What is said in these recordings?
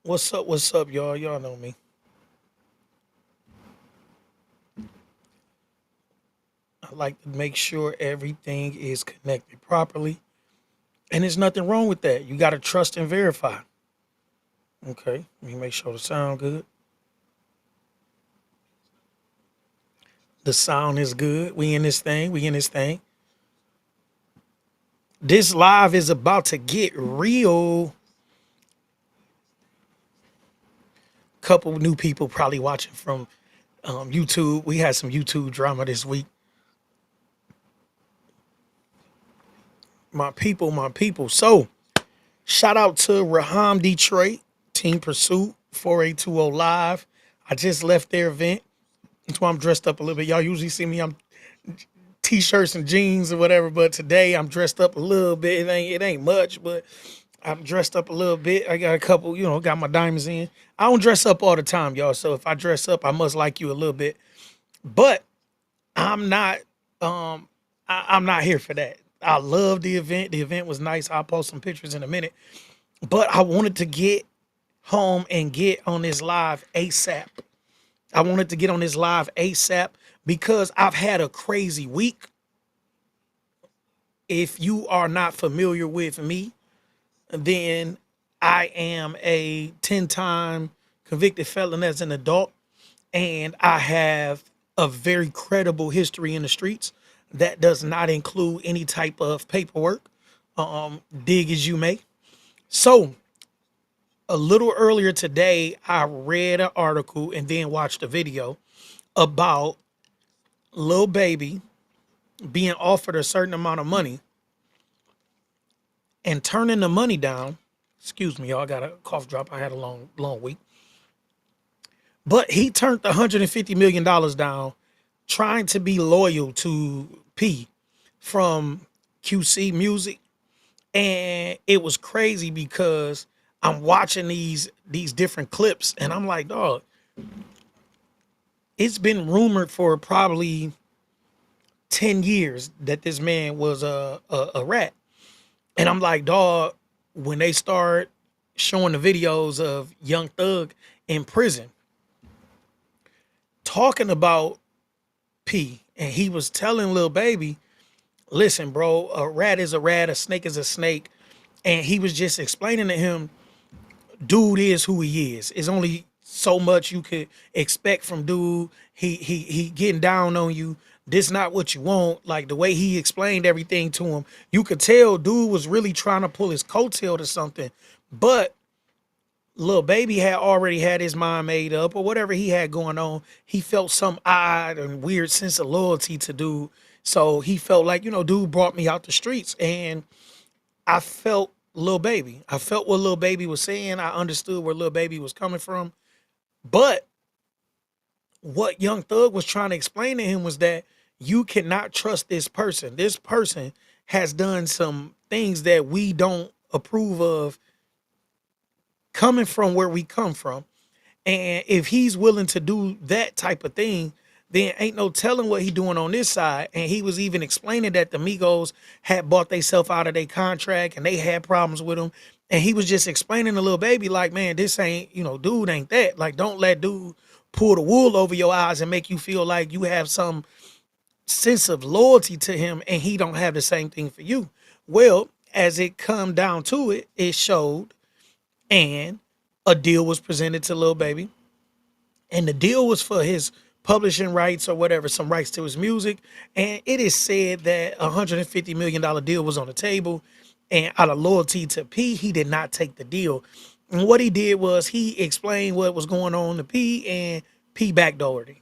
What's up? What's up, y'all? Y'all know me. I like to make sure everything is connected properly. And there's nothing wrong with that. You got to trust and verify. Okay. Let me make sure the sound good. The sound is good. We in this thing. We in this thing. This live is about to get real. Couple new people probably watching from YouTube. We had some YouTube drama this week. My people, my people. So, shout out to Raham Detroit, Team Pursuit, 4820 Live. I just left their event. That's why I'm dressed up a little bit. Y'all usually see me, I'm t-shirts and jeans or whatever, but today I'm dressed up a little bit. It ain't much, but I'm dressed up a little bit. I got a couple, got my diamonds in. I don't dress up all the time, y'all. So if I dress up, I must like you a little bit. But I'm not I'm not here for that. I love the event. The event was nice. I'll post some pictures in a minute. But I wanted to get home and get on this live ASAP. I wanted to get on this live ASAP because I've had a crazy week. If you are not familiar with me, then I am a 10-time convicted felon as an adult, and I have a very credible history in the streets that does not include any type of paperwork. Dig as you may. So, a little earlier today, I read an article and then watched a video about Lil Baby being offered a certain amount of money and turning the money down. Excuse me, y'all, I got a cough drop. I had a long week. But he turned $150 million down trying to be loyal to P from QC Music. And it was crazy because I'm watching these different clips and I'm like, dog, it's been rumored for probably 10 years that this man was a rat. And I'm like, dog, when they start showing the videos of Young Thug in prison talking about P, and he was telling Lil Baby, listen, bro, a rat is a rat, a snake is a snake. And he was just explaining to him, dude is who he is. It's only so much you could expect from dude. He getting down on you. This not what you want. Like the way he explained everything to him, you could tell dude was really trying to pull his coattail to something. But Lil Baby had already had his mind made up or whatever he had going on. He felt some odd and weird sense of loyalty to dude. So he felt like, dude brought me out the streets. And I felt Lil Baby. I felt what Lil Baby was saying. I understood where Lil Baby was coming from. But what Young Thug was trying to explain to him was that you cannot trust this person. This person has done some things that we don't approve of coming from where we come from. And if he's willing to do that type of thing, then ain't no telling what he doing on this side. And he was even explaining that the Migos had bought themselves out of their contract and they had problems with him. And he was just explaining to Lil Baby, like, man, this ain't, dude ain't that. Like, don't let dude pull the wool over your eyes and make you feel like you have some sense of loyalty to him and he don't have the same thing for you. Well, as it come down to it, it showed, and a deal was presented to Lil Baby, and the deal was for his publishing rights or whatever, some rights to his music. And it is said that $150 million deal was on the table, and out of loyalty to P, he did not take the deal. And what he did was he explained what was going on to P, and P backdoored him.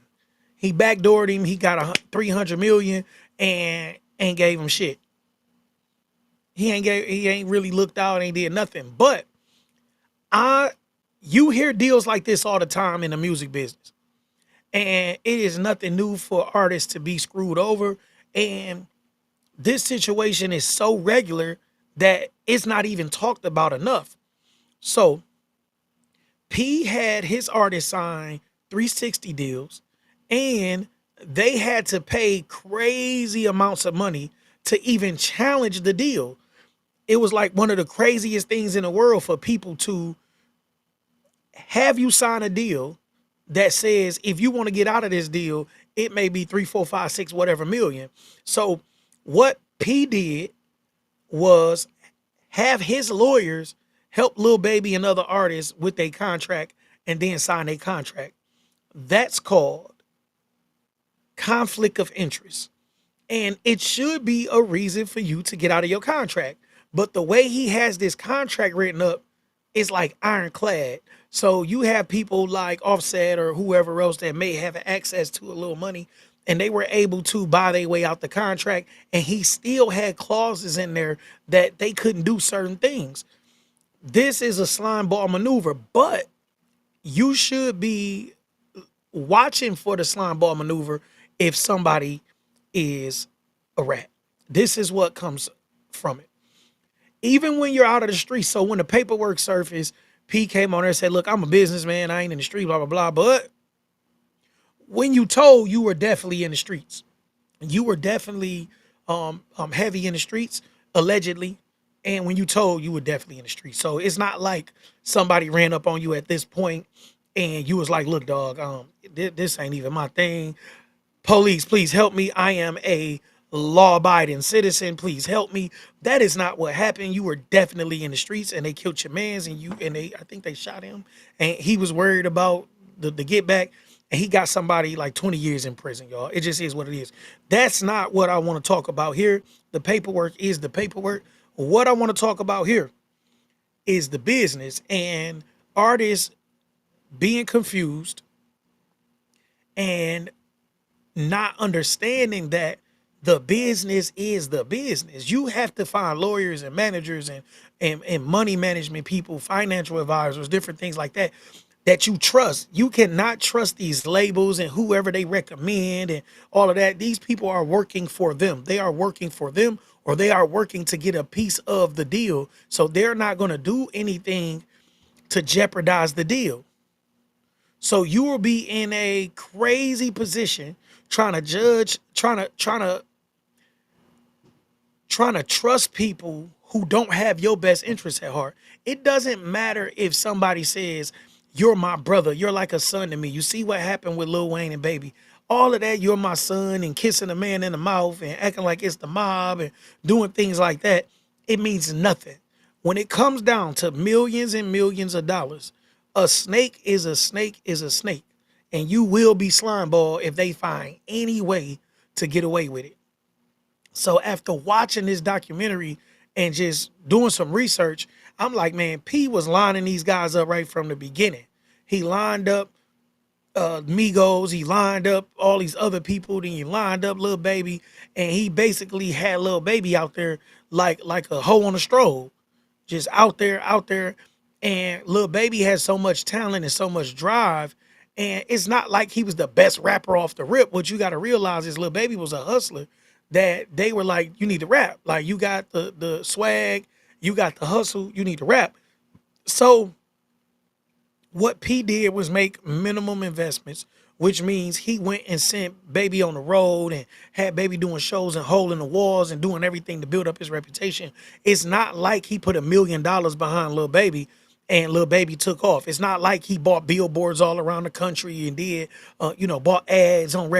He backdoored him. He got 300 million and ain't gave him shit. He ain't really looked out, ain't did nothing. But I you hear deals like this all the time in the music business. And it is nothing new for artists to be screwed over. And this situation is so regular that it's not even talked about enough. So P had his artist sign 360 deals, and they had to pay crazy amounts of money to even challenge the deal. It was like one of the craziest things in the world for people to have you sign a deal that says if you want to get out of this deal, it may be three, four, five, six, whatever million. So what P did was have his lawyers help Lil Baby and other artists with their contract and then sign a contract. That's called conflict of interest. And it should be a reason for you to get out of your contract. But the way he has this contract written up is like ironclad. So you have people like Offset or whoever else that may have access to a little money, and they were able to buy their way out the contract, and he still had clauses in there that they couldn't do certain things. This is a slime ball maneuver, but you should be watching for the slime ball maneuver if somebody is a rat. This is what comes from it. Even when you're out of the street. So when the paperwork surfaced, P came on there and said, look, I'm a businessman. I ain't in the street, blah, blah, blah. But when you told, you were definitely in the streets. You were definitely heavy in the streets, allegedly. And when you told, you were definitely in the streets. So it's not like somebody ran up on you at this point and you was like, look, dog, this ain't even my thing. Police, please help me. I am a law-abiding citizen. Please help me. That is not what happened. You were definitely in the streets, and they killed your man's, and I think they shot him, and he was worried about the get back, and he got somebody like 20 years in prison, y'all. It just is what it is. That's not what I want to talk about here. The paperwork is the paperwork. What I want to talk about here is the business and artists being confused and not understanding that the business is the business. You have to find lawyers and managers and money management people, financial advisors, different things like that that you trust. You cannot trust these labels and whoever they recommend and all of that. These people are working for them. They are working for them, or they are working to get a piece of the deal. So they're not going to do anything to jeopardize the deal. So you will be in a crazy position trying to judge, trying to trust people who don't have your best interests at heart. It doesn't matter if somebody says, you're my brother, you're like a son to me. You see what happened with Lil Wayne and Baby. All of that, you're my son, and kissing a man in the mouth and acting like it's the mob and doing things like that. It means nothing. When it comes down to millions and millions of dollars, a snake is a snake is a snake. And you will be slimeball if they find any way to get away with it. So after watching this documentary and just doing some research, I'm like, man, P was lining these guys up right from the beginning. He lined up Migos, he lined up all these other people, then he lined up Lil Baby, and he basically had Lil Baby out there like a hoe on a stroll, just out there. And Lil Baby has so much talent and so much drive. And it's not like he was the best rapper off the rip. What you got to realize is Lil Baby was a hustler that they were like, you need to rap. Like, you got the swag, you got the hustle, you need to rap. So what P did was make minimum investments, which means he went and sent Baby on the road and had Baby doing shows and holding the walls and doing everything to build up his reputation. It's not like he put $1 million behind Lil Baby and Lil Baby took off. It's not like he bought billboards all around the country and did, bought ads on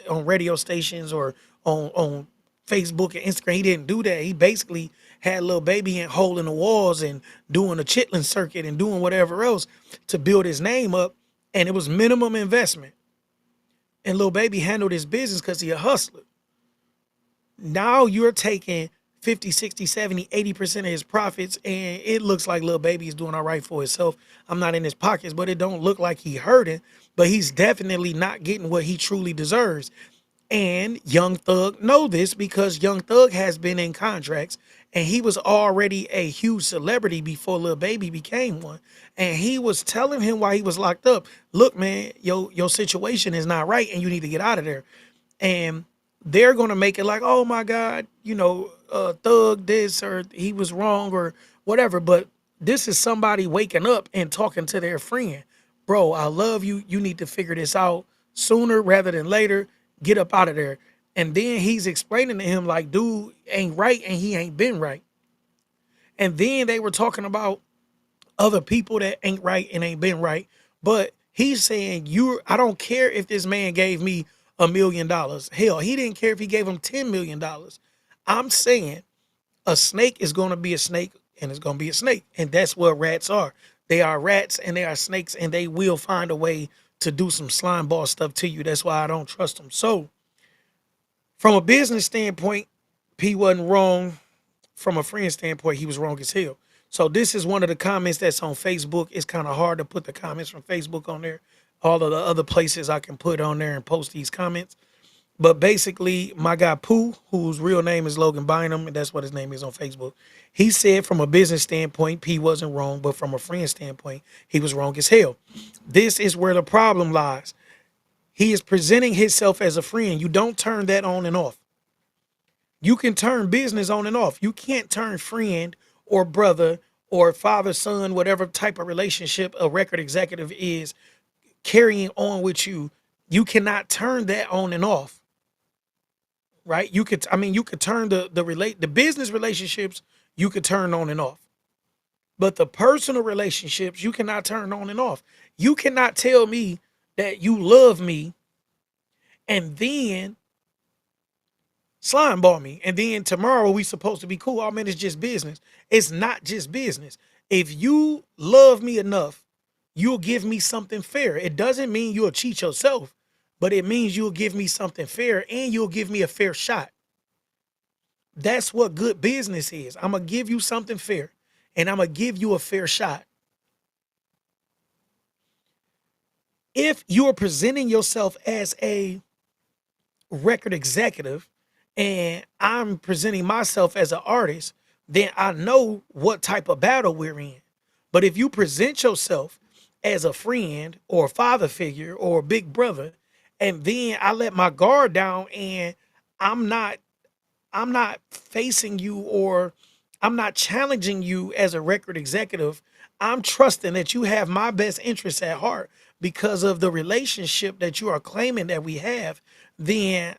on radio stations or on Facebook and Instagram. He didn't do that. He basically had Lil Baby in holding the walls and doing a chitlin circuit and doing whatever else to build his name up. And it was minimum investment. And Lil Baby handled his business because he a hustler. Now you're taking 50, 60, 70, 80% of his profits, and it looks like Lil Baby is doing all right for himself. I'm not in his pockets, but it don't look like he hurting, but he's definitely not getting what he truly deserves. And Young Thug know this because Young Thug has been in contracts and he was already a huge celebrity before Lil Baby became one. And he was telling him while he was locked up, look, man, your situation is not right and you need to get out of there. And they're going to make it like, oh my God, Thug this or he was wrong or whatever. But this is somebody waking up and talking to their friend. Bro, I love you. You need to figure this out sooner rather than later. Get up out of there. And then he's explaining to him like, dude ain't right and he ain't been right. And then they were talking about other people that ain't right and ain't been right. But he's saying, I don't care if this man gave me $1 million. Hell, he didn't care if he gave him $10 million. I'm saying a snake is going to be a snake, and it's going to be a snake. And that's what rats are. They are rats and they are snakes, and they will find a way to do some slime ball stuff to you. That's why I don't trust them. So from a business standpoint, P wasn't wrong. From a friend standpoint, he was wrong as hell. So this is one of the comments that's on Facebook. It's kind of hard to put the comments from Facebook on there. All of the other places I can put on there and post these comments. But basically, my guy Pooh, whose real name is Logan Bynum, and that's what his name is on Facebook, he said from a business standpoint, P wasn't wrong, but from a friend standpoint, he was wrong as hell. This is where the problem lies. He is presenting himself as a friend. You don't turn that on and off. You can turn business on and off. You can't turn friend or brother or father, son, whatever type of relationship a record executive is carrying on with you. You cannot turn that on and off. Right? You could turn the business relationships, you could turn on and off. But the personal relationships, you cannot turn on and off. You cannot tell me that you love me and then slime ball me. And then tomorrow we supposed to be cool. Oh man, it's just business. It's not just business. If you love me enough, you'll give me something fair. It doesn't mean you'll cheat yourself, but it means you'll give me something fair and you'll give me a fair shot. That's what good business is. I'm going to give you something fair and I'm going to give you a fair shot. If you're presenting yourself as a record executive and I'm presenting myself as an artist, then I know what type of battle we're in. But if you present yourself as a friend or a father figure or a big brother, and then I let my guard down and I'm not I'm not facing you or I'm not challenging you as a record executive. I'm trusting that you have my best interests at heart because of the relationship that you are claiming that we have, then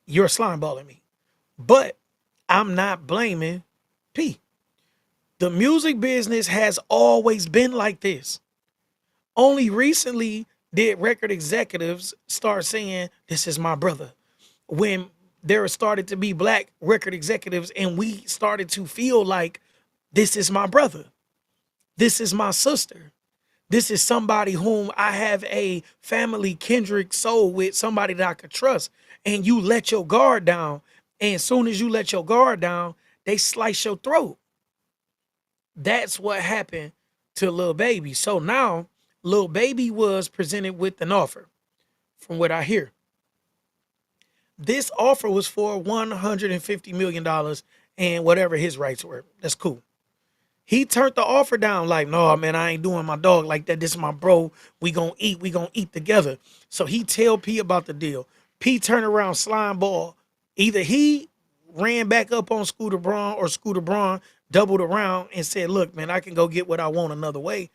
you're slimeballing me. But I'm not blaming P. The music business has always been like this. Only recently did record executives start saying, this is my brother. When there started to be black record executives and we started to feel like this is my brother. This is my sister. This is somebody whom I have a family kindred soul with, somebody that I could trust. And you let your guard down. And as soon as you let your guard down, they slice your throat. That's what happened to Lil Baby. So now Lil Baby was presented with an offer, from what I hear. This offer was for $150 million and whatever his rights were. That's cool. He turned the offer down like, no, man, I ain't doing my dog like that. This is my bro. We gonna eat together. So he tell P about the deal. P turned around slime ball. Either he ran back up on Scooter Braun or Scooter Braun doubled around and said, look, man, I can go get what I want another way.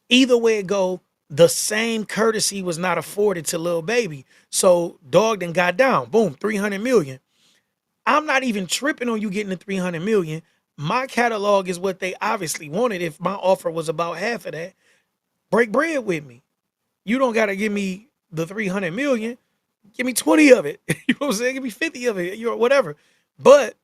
Either way it go, the same courtesy was not afforded to Lil Baby. So dog then got down. Boom, 300 million. I'm not even tripping on you getting the 300 million. My catalog is what they obviously wanted. If my offer was about half of that, break bread with me. You don't got to give me the 300 million. Give me 20 of it. You know what I'm saying? Give me 50 of it, whatever. But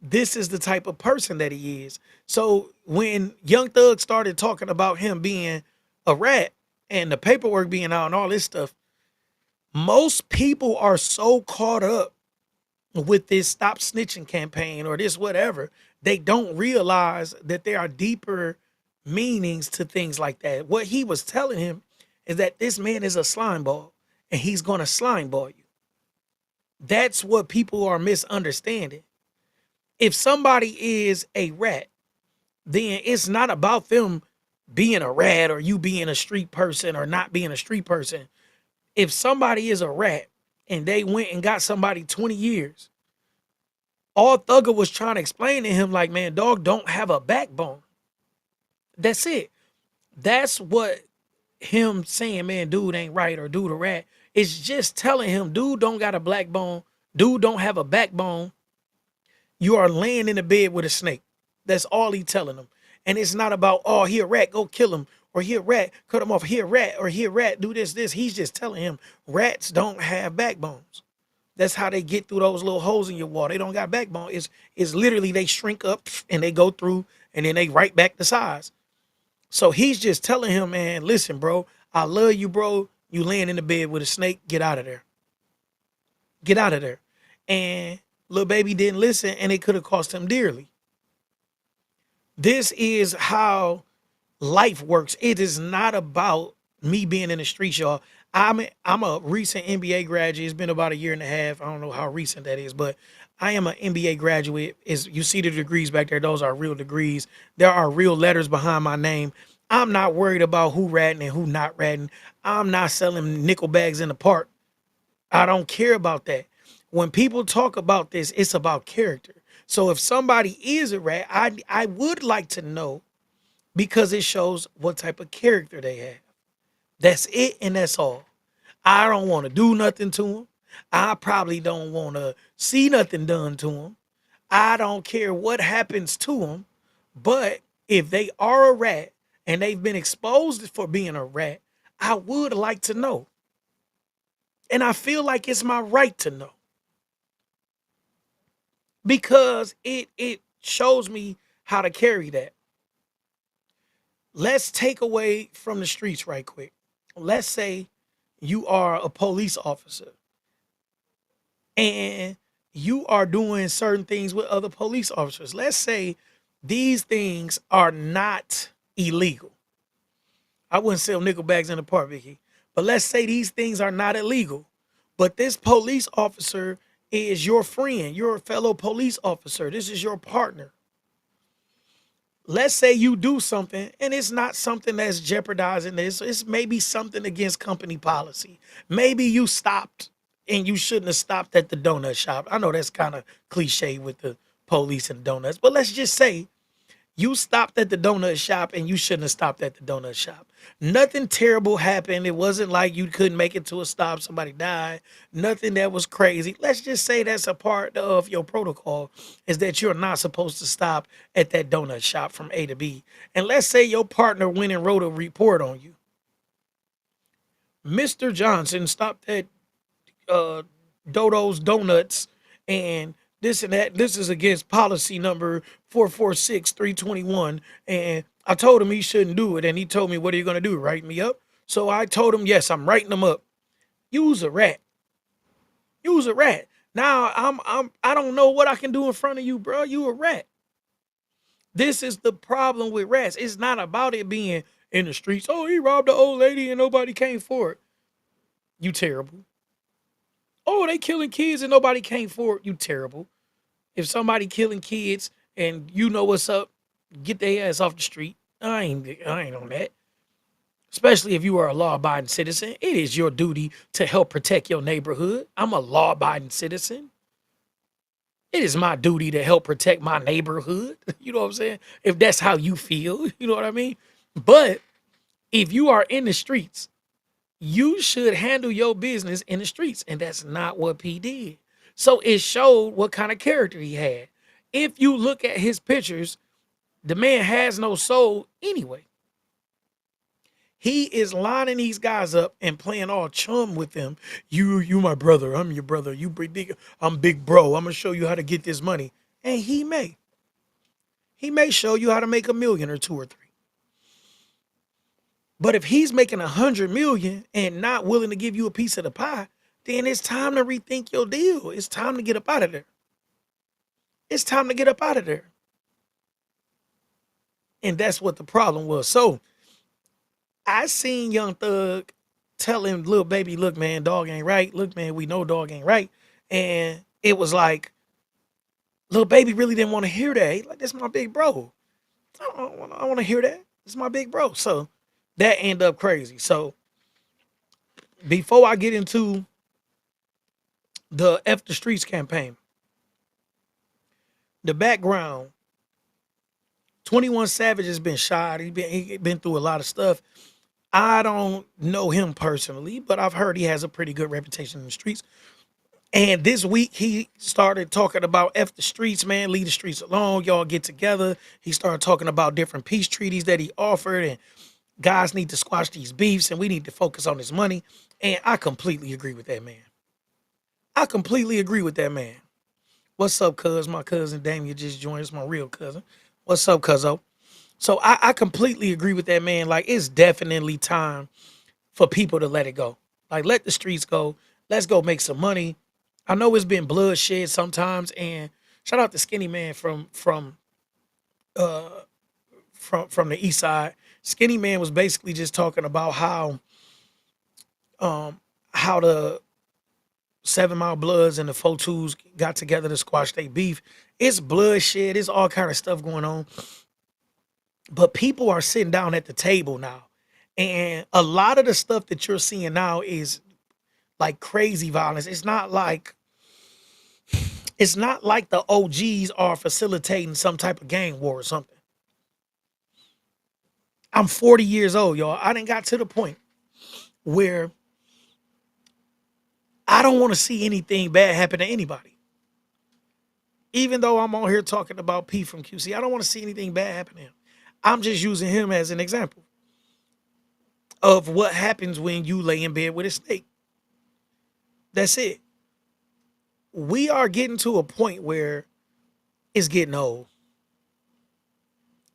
this is the type of person that he is. So when Young Thug started talking about him being a rat and the paperwork being out and all this stuff, most people are so caught up with this stop snitching campaign or this whatever, they don't realize that there are deeper meanings to things like that. What he was telling him is that this man is a slime ball and he's going to slime ball you. That's what people are misunderstanding. If somebody is a rat, then it's not about them being a rat or you being a street person or not being a street person. If somebody is a rat and they went and got somebody 20 years, all Thugger was trying to explain to him like, man, dog don't have a backbone. That's it. That's what him saying, man, dude ain't right or dude a rat. It's just telling him, dude don't got a black bone. Dude don't have a backbone. You are laying in the bed with a snake. That's all he telling him. And it's not about, oh, he a rat, go kill him, or he a rat, cut him off, he a rat, or he a rat, do this. He's just telling him rats don't have backbones. That's how they get through those little holes in your wall. They don't got backbone. It's literally they shrink up and they go through and then they right back to size. So he's just telling him, man, listen, bro, I love you, bro. You laying in the bed with a snake, get out of there. Get out of there. And little baby didn't listen and it could have cost him dearly. This is how life works. It is not about me being in the streets, y'all. I'm a recent MBA graduate. It's been about a year and a half. I don't know how recent that is, but I am an MBA graduate. Is you see the degrees back there? Those are real degrees. There are real letters behind my name. I'm not worried about who ratting and who not ratting. I'm not selling nickel bags in the park. I don't care about that. When people talk about this, it's about character. So if somebody is a rat, I would like to know because it shows what type of character they have. That's it, and that's all. I don't want to do nothing to them. I probably don't want to see nothing done to them. I don't care what happens to them. But if they are a rat and they've been exposed for being a rat, I would like to know. And I feel like it's my right to know because it shows me how to carry that. Let's take away from the streets right quick. Let's say you are a police officer and you are doing certain things with other police officers. Let's say these things are not illegal. I wouldn't sell nickel bags in the park, Vicky, but let's say these things are not illegal. But this police officer is your friend, your fellow police officer. This is your partner. Let's say you do something and it's not something that's jeopardizing this. It's maybe something against company policy. Maybe you stopped and you shouldn't have stopped at the donut shop. I know that's kind of cliche with the police and donuts, but let's just say you stopped at the donut shop and you shouldn't have stopped at the donut shop. Nothing terrible happened. It wasn't like you couldn't make it to a stop, somebody died. Nothing that was crazy. Let's just say that's a part of your protocol is that you're not supposed to stop at that donut shop from A to B. And let's say your partner went and wrote a report on you. Mr. Johnson stopped at Dodo's Donuts and this and that. This is against policy number 446321. And I told him he shouldn't do it. And he told me, what are you going to do? Write me up? So I told him, yes, I'm writing them up. Use a rat. Use a rat. Now I don't know what I can do in front of you, bro. You a rat. This is the problem with rats. It's not about it being in the streets. Oh, he robbed an old lady and nobody came for it. You terrible. Oh, they killing kids and nobody came for it. You terrible. If somebody killing kids and you know what's up, get their ass off the street. I ain't on that. Especially if you are a law-abiding citizen, it is your duty to help protect your neighborhood. I'm a law-abiding citizen. It is my duty to help protect my neighborhood. You know what I'm saying? If that's how you feel, you know what I mean? But if you are in the streets, you should handle your business in the streets. And that's not what P did. So it showed what kind of character he had. If you look at his pictures, the man has no soul anyway. He is lining these guys up and playing all chum with them. You my brother. I'm your brother. You big, I'm big bro. I'm gonna show you how to get this money. And he may. He may show you how to make 1 million or 2 or 3. But if he's making 100 million and not willing to give you a piece of the pie, then it's time to rethink your deal. It's time to get up out of there. It's time to get up out of there. And that's what the problem was. So I seen Young Thug telling little baby, look, man, dog ain't right. Look, man, we know dog ain't right. And it was like, little baby really didn't want to hear that. He like, that's my big bro. I don't want to hear that. It's my big bro. So that ended up crazy. So before I get into the F the Streets campaign, the background, 21 Savage has been shot. He been through a lot of stuff. I don't know him personally, but I've heard he has a pretty good reputation in the streets. And this week he started talking about F the streets, man, leave the streets alone, y'all get together. He started talking about different peace treaties that he offered, and guys need to squash these beefs and we need to focus on this money. And I completely agree with that man. I completely agree with that man. What's up, cuz? My cousin Damien just joined us, my real cousin. What's up, cuzzo? So I completely agree with that man. Like, it's definitely time for people to let it go. Like, let the streets go. Let's go make some money. I know it's been bloodshed sometimes, and shout out to Skinny Man uh from the east side. Skinny Man was basically just talking about um how the 7 Mile Bloods and the 4-2s got together to squash their beef. It's bloodshed, it's all kind of stuff going on. But people are sitting down at the table now. And a lot of the stuff that you're seeing now is like crazy violence. It's not like the OGs are facilitating some type of gang war or something. I'm 40 years old, y'all. I done got to the point where I don't want to see anything bad happen to anybody. Even though I'm on here talking about P from QC, I don't want to see anything bad happen to him. I'm just using him as an example of what happens when you lay in bed with a snake. That's it. We are getting to a point where it's getting old.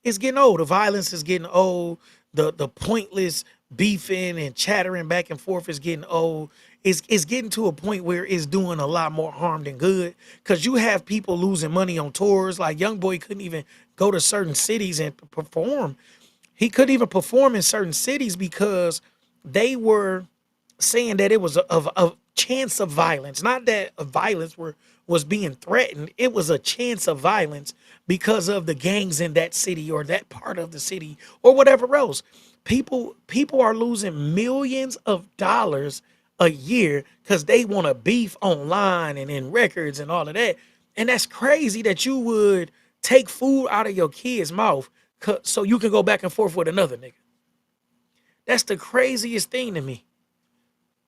It's getting old. The violence is getting old. The pointless beefing and chattering back and forth is getting old. It's getting to a point where it's doing a lot more harm than good. Cause you have people losing money on tours. Like Young Boy couldn't even go to certain cities and perform. He couldn't even perform in certain cities because they were saying that it was a chance of violence, not that a violence was being threatened. It was a chance of violence because of the gangs in that city or that part of the city or whatever else. People are losing millions of dollars a year because they want to beef online and in records and all of that. And that's crazy that you would take food out of your kid's mouth so you can go back and forth with another nigga. That's the craziest thing to me.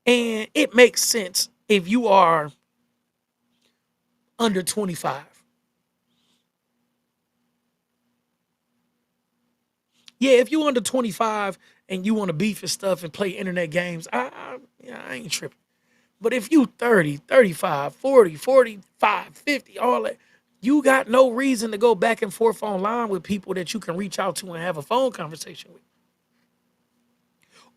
And it makes sense if you are under 25. Yeah, if you under 25 and you want to beef and stuff and play internet games, yeah, I ain't tripping. But if you 30, 35, 40, 45, 50, all that, you got no reason to go back and forth online with people that you can reach out to and have a phone conversation with.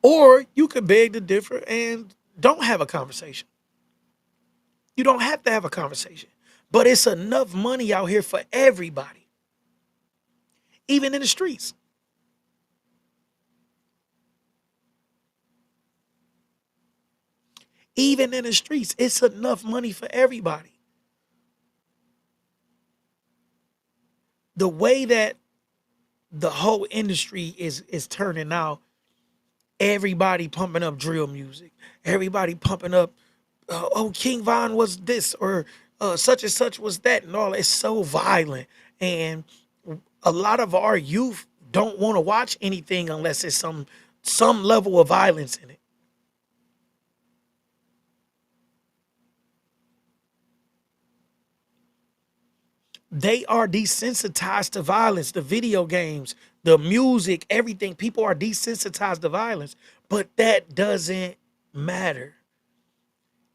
Or you could beg to differ and don't have a conversation. You don't have to have a conversation. But it's enough money out here for everybody, even in the streets. Even in the streets, it's enough money for everybody. The way that the whole industry is turning out, everybody pumping up drill music, everybody pumping up, oh, King Von was this or such and such was that, and all. It's so violent, and a lot of our youth don't want to watch anything unless it's some level of violence in it. They are desensitized to violence, the video games, the music, everything. People are desensitized to violence, but that doesn't matter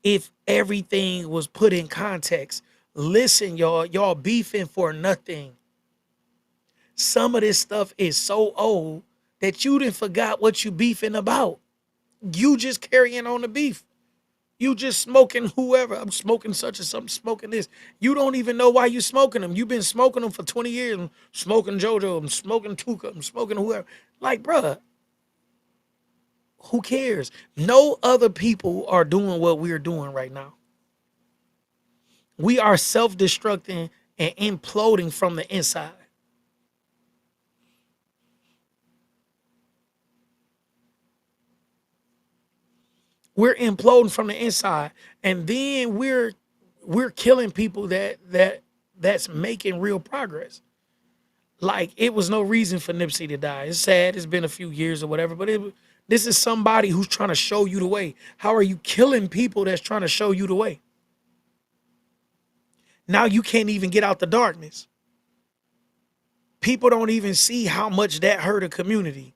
if everything was put in context. Listen, y'all beefing for nothing. Some of this stuff is so old that you didn't forgot what you beefing about. You just carrying on the beef. You just smoking whoever. I'm smoking such and something, smoking this. You don't even know why you smoking them. You've been smoking them for 20 years. I'm smoking JoJo. I'm smoking Tuka. I'm smoking whoever. Like, bruh, who cares? No other people are doing what we're doing right now. We are self-destructing and imploding from the inside. We're imploding from the inside. And then we're killing people that's making real progress. Like, it was no reason for Nipsey to die. It's sad. It's been a few years or whatever, but this is somebody who's trying to show you the way. How are you killing people that's trying to show you the way? Now you can't even get out the darkness. People don't even see how much that hurt a community.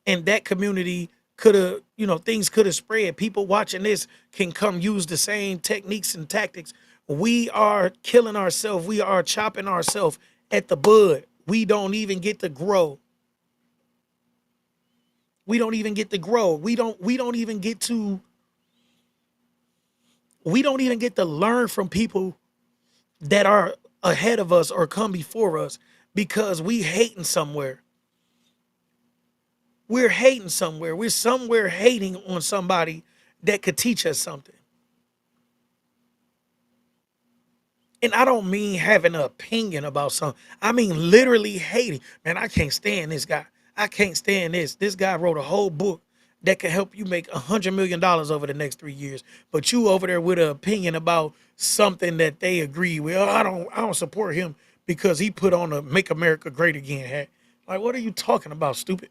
And that community could have, things could have spread. People watching this can come use the same techniques and tactics. We are killing ourselves. We are chopping ourselves at the bud. We don't even get to grow. We don't even get to grow. We don't even get to learn from people that are ahead of us or come before us because we hating somewhere. We're hating somewhere. We're somewhere hating on somebody that could teach us something. And I don't mean having an opinion about something. I mean literally hating. Man, I can't stand this guy. I can't stand this. This guy wrote a whole book that could help you make $100 million over the next 3 years. But you over there with an opinion about something that they agree with. Oh, I don't support him because he put on a Make America Great Again hat. Like, what are you talking about, stupid?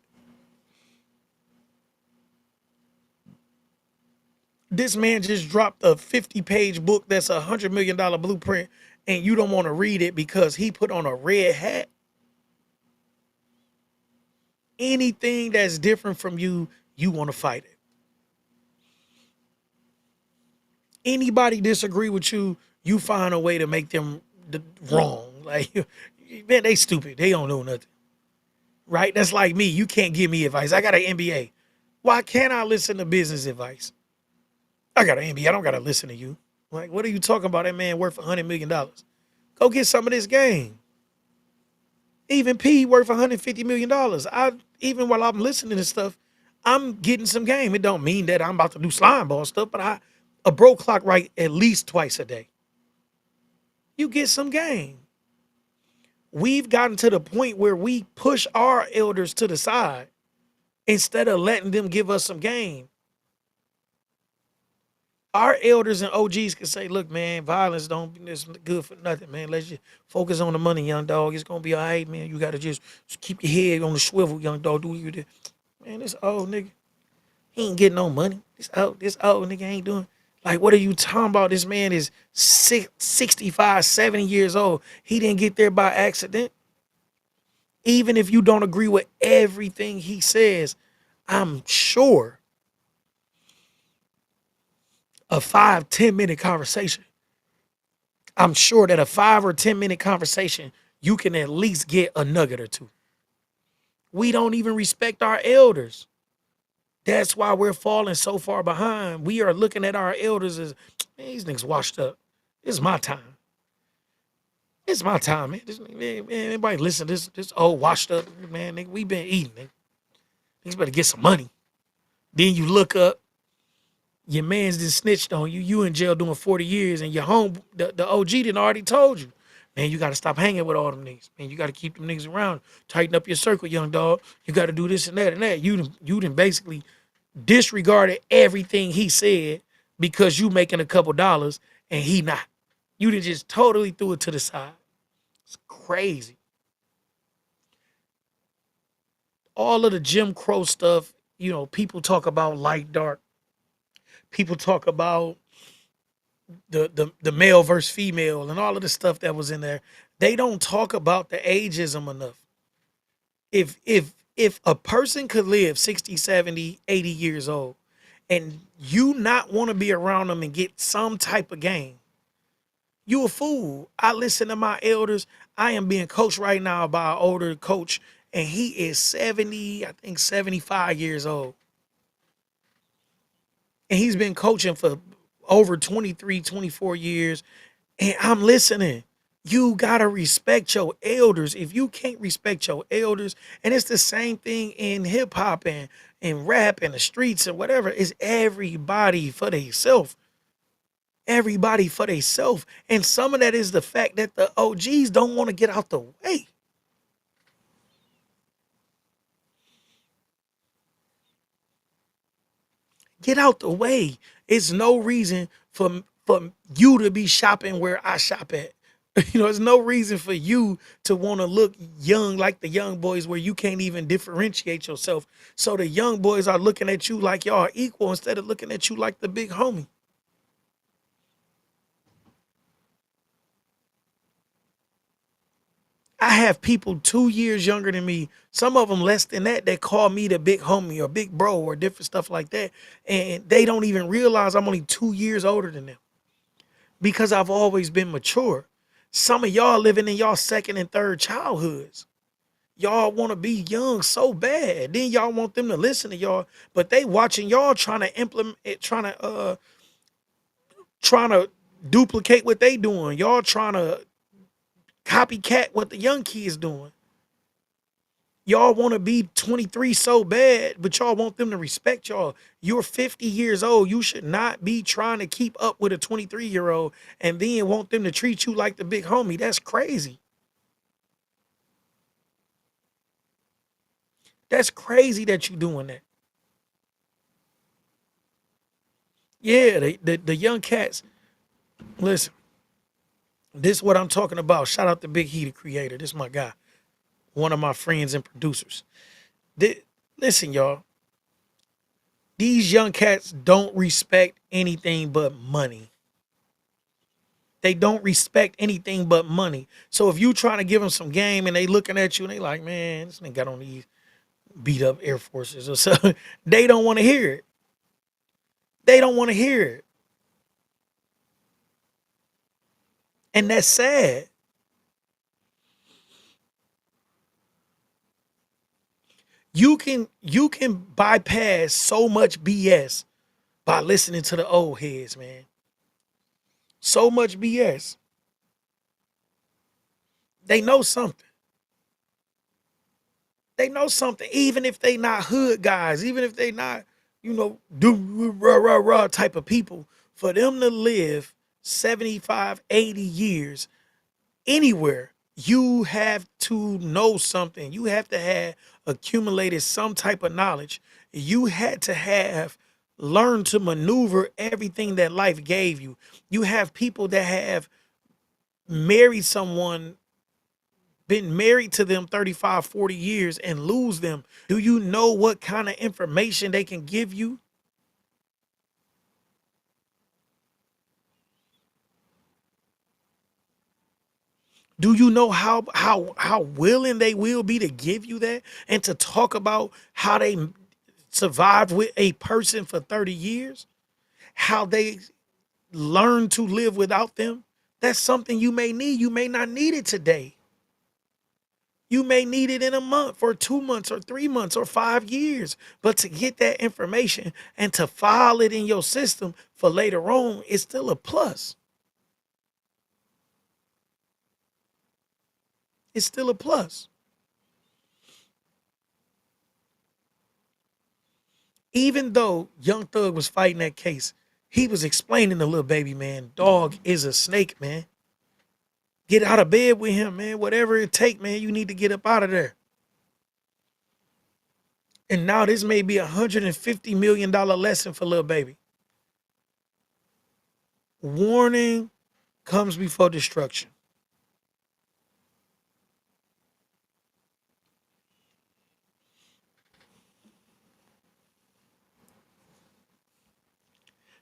This man just dropped a 50-page book that's $100 million blueprint, and you don't want to read it because he put on a red hat. Anything that's different from you, you want to fight it. Anybody disagree with you, you find a way to make them wrong. Like, man, they stupid. They don't know nothing. Right? That's like me. You can't give me advice. I got an MBA. Why can't I listen to business advice? I got an MBA. I don't got to listen to you. Like, what are you talking about? That man worth $100 million. Go get some of this game. Even P worth $150 million. I even while I'm listening to stuff, I'm getting some game. It don't mean that I'm about to do slime ball stuff, but a bro clock right at least twice a day. You get some game. We've gotten to the point where we push our elders to the side instead of letting them give us some game. Our elders and OGs can say, look, man, violence don't it's good for nothing, man. Let's just focus on the money, young dog. It's gonna be all right, man. You gotta just keep your head on the swivel, young dog. Do what you do. Man, this old nigga, he ain't getting no money. This old nigga ain't doing. Like, what are you talking about? This man is 65, 70 years old. He didn't get there by accident. Even if you don't agree with everything he says, I'm sure a 5, 10 minute conversation. I'm sure that a 5 or 10 minute conversation, you can at least get a nugget or two. We don't even respect our elders. That's why we're falling so far behind. We are looking at our elders as, man, these niggas washed up. It's my time. It's my time, man. Man, anybody listen to this old washed up, man, nigga, we been eating, nigga. Niggas better get some money. Then you look up, your man's just snitched on you. You in jail doing 40 years, and your home, the OG done already told you, man, you got to stop hanging with all them niggas. Man, you got to keep them niggas around. Tighten up your circle, young dog. You got to do this and that and that. You done basically disregarded everything he said because you making a couple dollars and he not. You done just totally threw it to the side. It's crazy. All of the Jim Crow stuff, people talk about light, dark. People talk about the male versus female and all of the stuff that was in there. They don't talk about the ageism enough. If a person could live 60, 70, 80 years old and you not want to be around them and get some type of gain, you a fool. I listen to my elders. I am being coached right now by an older coach, and he is 70, I think 75 years old. And he's been coaching for over 23, 24 years. And I'm listening. You gotta respect your elders. If you can't respect your elders, and it's the same thing in hip hop and rap and the streets and whatever, it's everybody for themselves. Everybody for themselves. And some of that is the fact that the OGs don't want to get out the way. Get out the way. It's no reason for you to be shopping where I shop at. There's no reason for you to want to look young like the young boys where you can't even differentiate yourself. So the young boys are looking at you like y'all are equal instead of looking at you like the big homie. I have people 2 years younger than me, some of them less than that, that call me the big homie or big bro or different stuff like that. And they don't even realize I'm only 2 years older than them because I've always been mature. Some of y'all living in y'all second and third childhoods. Y'all want to be young so bad. Then y'all want them to listen to y'all, but they watching y'all trying to implement it, trying to duplicate what they doing. Y'all trying to copycat what the young kids doing. Y'all want to be 23 so bad, but y'all want them to respect y'all. You're 50 years old. You should not be trying to keep up with a 23-year-old and then want them to treat you like the big homie. That's crazy. That's crazy that you doing that. Yeah, the young cats. Listen, this is what I'm talking about. Shout out to Big He, the creator. This is my guy, one of my friends and producers. Listen, y'all. These young cats don't respect anything but money. They don't respect anything but money. So if you trying to give them some game and they looking at you and they like, man, this nigga got on these beat up Air Forces or something, they don't want to hear it. They don't want to hear it. And that's sad. You can bypass so much BS by listening to the old heads, man. So much BS. They know something. They know something, even if they not hood guys, even if they not, do rah rah rah type of people. For them to live 75, 80 years anywhere, you have to know something. You have to have accumulated some type of knowledge. You had to have learned to maneuver everything that life gave you. You have people that have married someone, been married to them 35, 40 years and lose them. Do you know what kind of information they can give you? Do you know how willing they will be to give you that and to talk about how they survived with a person for 30 years? How they learned to live without them? That's something you may need. You may not need it today. You may need it in a month or 2 months or 3 months or 5 years. But to get that information and to file it in your system for later on is still a plus. It's still a plus. Even though Young Thug was fighting that case, he was explaining to little baby, man, dog is a snake, man. Get out of bed with him, man. Whatever it take, man, you need to get up out of there. And now this may be $150 million lesson for little baby. Warning comes before destruction.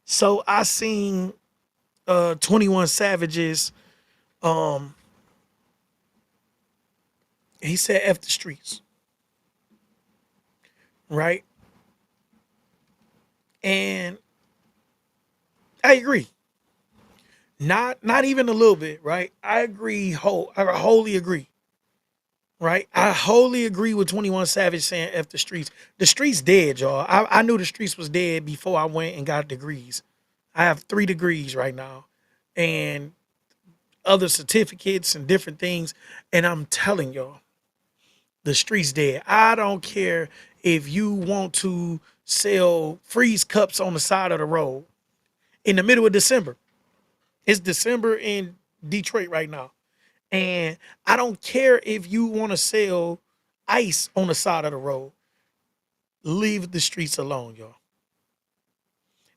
So I seen 21 Savages. Um, he said F the streets, right? And I agree. Not even a little bit, right? I agree I wholly agree. Right? I wholly agree with 21 Savage saying F the streets. The streets dead, y'all. I knew the streets was dead before I went and got degrees. I have 3 degrees right now and other certificates and different things. And I'm telling y'all, the streets dead. I don't care if you want to sell freeze cups on the side of the road in the middle of December. It's December in Detroit right now. And I don't care if you want to sell ice on the side of the road. Leave the streets alone, y'all.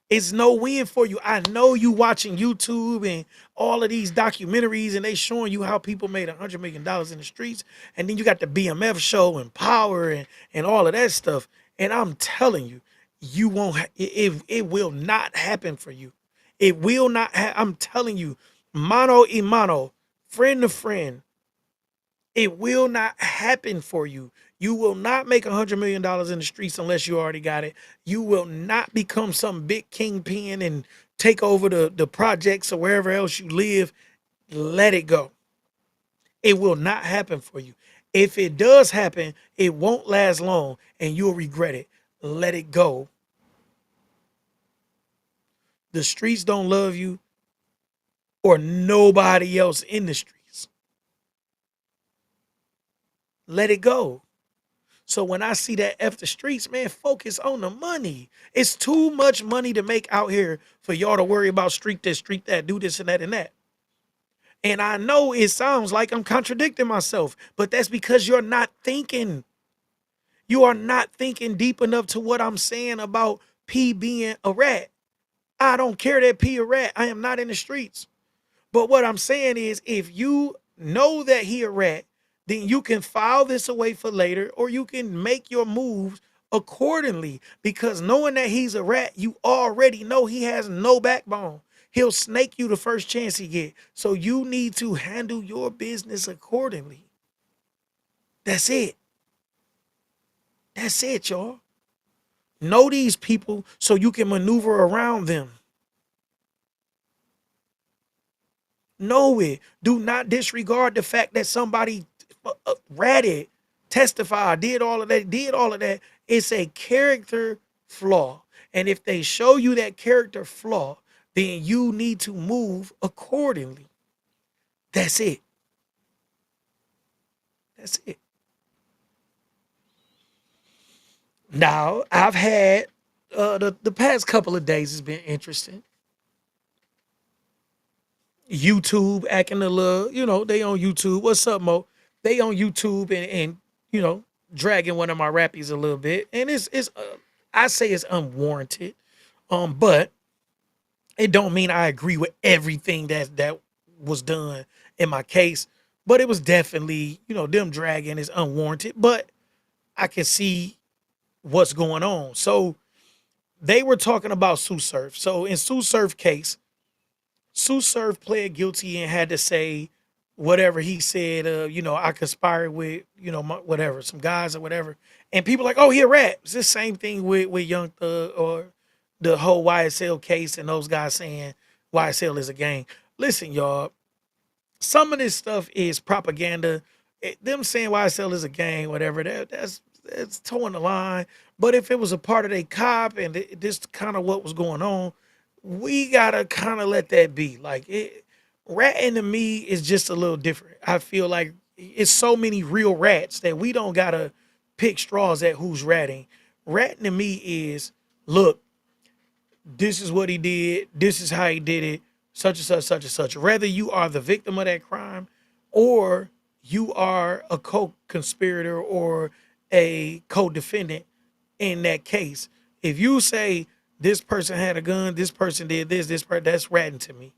It's no win for you. I know you watching YouTube and all of these documentaries and they showing you how people made $100 million in the streets. And then you got the BMF show and Power and all of that stuff. And I'm telling you, you won't, it will not happen for you. It will not, I'm telling you, mano y mano, friend to friend, It will not happen for you. You will not make $100 million in the streets unless you already got it. You will not become some big kingpin and take over the projects or wherever else you live. Let it go. It will not happen for you. If it does happen, it won't last long and you'll regret it. Let it go. The streets don't love you or nobody else in the streets. Let it go. So when I see that F the streets, man, focus on the money. It's too much money to make out here for y'all to worry about street this, street that, do this and that and that. And I know it sounds like I'm contradicting myself, but that's because you're not thinking. You are not thinking deep enough to what I'm saying about P being a rat. I don't care that P a rat. I am not in the streets. But what I'm saying is, if you know that he a rat, then you can file this away for later, or you can make your moves accordingly. Because knowing that he's a rat, you already know he has no backbone. He'll snake you the first chance he get. So you need to handle your business accordingly. That's it. That's it, y'all. Know these people so you can maneuver around them. Know it. Do not disregard the fact that somebody ratted, testified, did all of that. It's a character flaw. And if they show you that character flaw, then you need to move accordingly. That's it. That's it. Now, I've had the past couple of days has been interesting. YouTube acting a little, they on YouTube. What's up, Mo? They on YouTube and dragging one of my rappies a little bit, and it's I say it's unwarranted, but it don't mean I agree with everything that was done in my case, but it was definitely them dragging is unwarranted, but I can see what's going on. So they were talking about Sue Surf. So in Sue Surf case, Sue Surf pled guilty and had to say whatever he said. I conspired with whatever some guys or whatever, and people like, oh, he a rat. It's the same thing with Young Thug or the whole YSL case, and those guys saying YSL is a gang. Listen, y'all, some of this stuff is propaganda. Them saying YSL is a gang, whatever, that's towing the line. But if it was a part of a cop and this kind of what was going on, we gotta kind of let that be. Like ratting to me is just a little different. I feel like it's so many real rats that we don't gotta pick straws at who's ratting. Ratting to me is, look, this is what he did, this is how he did it, such and such, such and such. Whether you are the victim of that crime or you are a co-conspirator or a co-defendant in that case. If you say this person had a gun, this person did this person, that's ratting to me.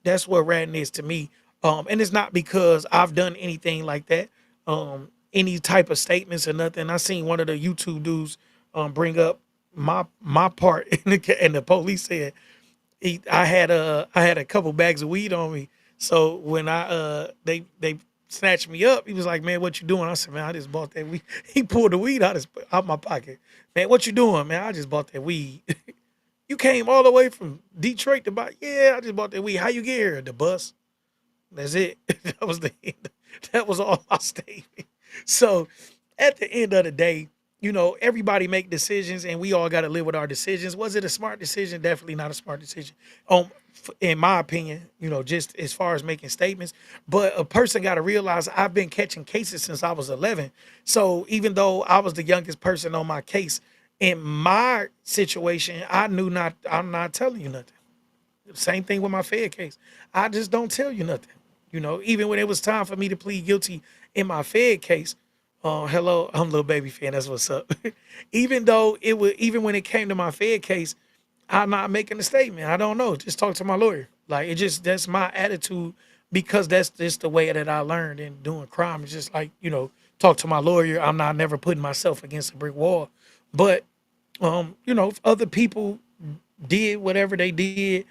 That's what ratting is to me. And it's not because I've done anything like that. Any type of statements or nothing. I seen one of the YouTube dudes bring up my part and the police said I had a couple bags of weed on me. So when they snatched me up, he was like, "Man, what you doing?" I said, "Man, I just bought that weed." He pulled the weed out my pocket. "Man, what you doing, man?" "I just bought that weed." "You came all the way from Detroit to buy?" "Yeah, I just bought that weed." "How you get here?" "The bus." That's it. That was the end. That was all my statement. So at the end of the day, everybody make decisions and we all got to live with our decisions. Was it a smart decision? Definitely not a smart decision. In my opinion, just as far as making statements, but a person got to realize I've been catching cases since I was 11. So even though I was the youngest person on my case, in my situation, I'm not telling you nothing. Same thing with my Fed case. I just don't tell you nothing. Even when it was time for me to plead guilty in my Fed case, hello, I'm Little Baby Fan. That's what's up. Even when it came to my Fed case, I'm not making a statement. I don't know. Just talk to my lawyer. Like that's my attitude because that's just the way that I learned in doing crime. It's just like, talk to my lawyer. I'm not never putting myself against a brick wall. But if other people did whatever they did,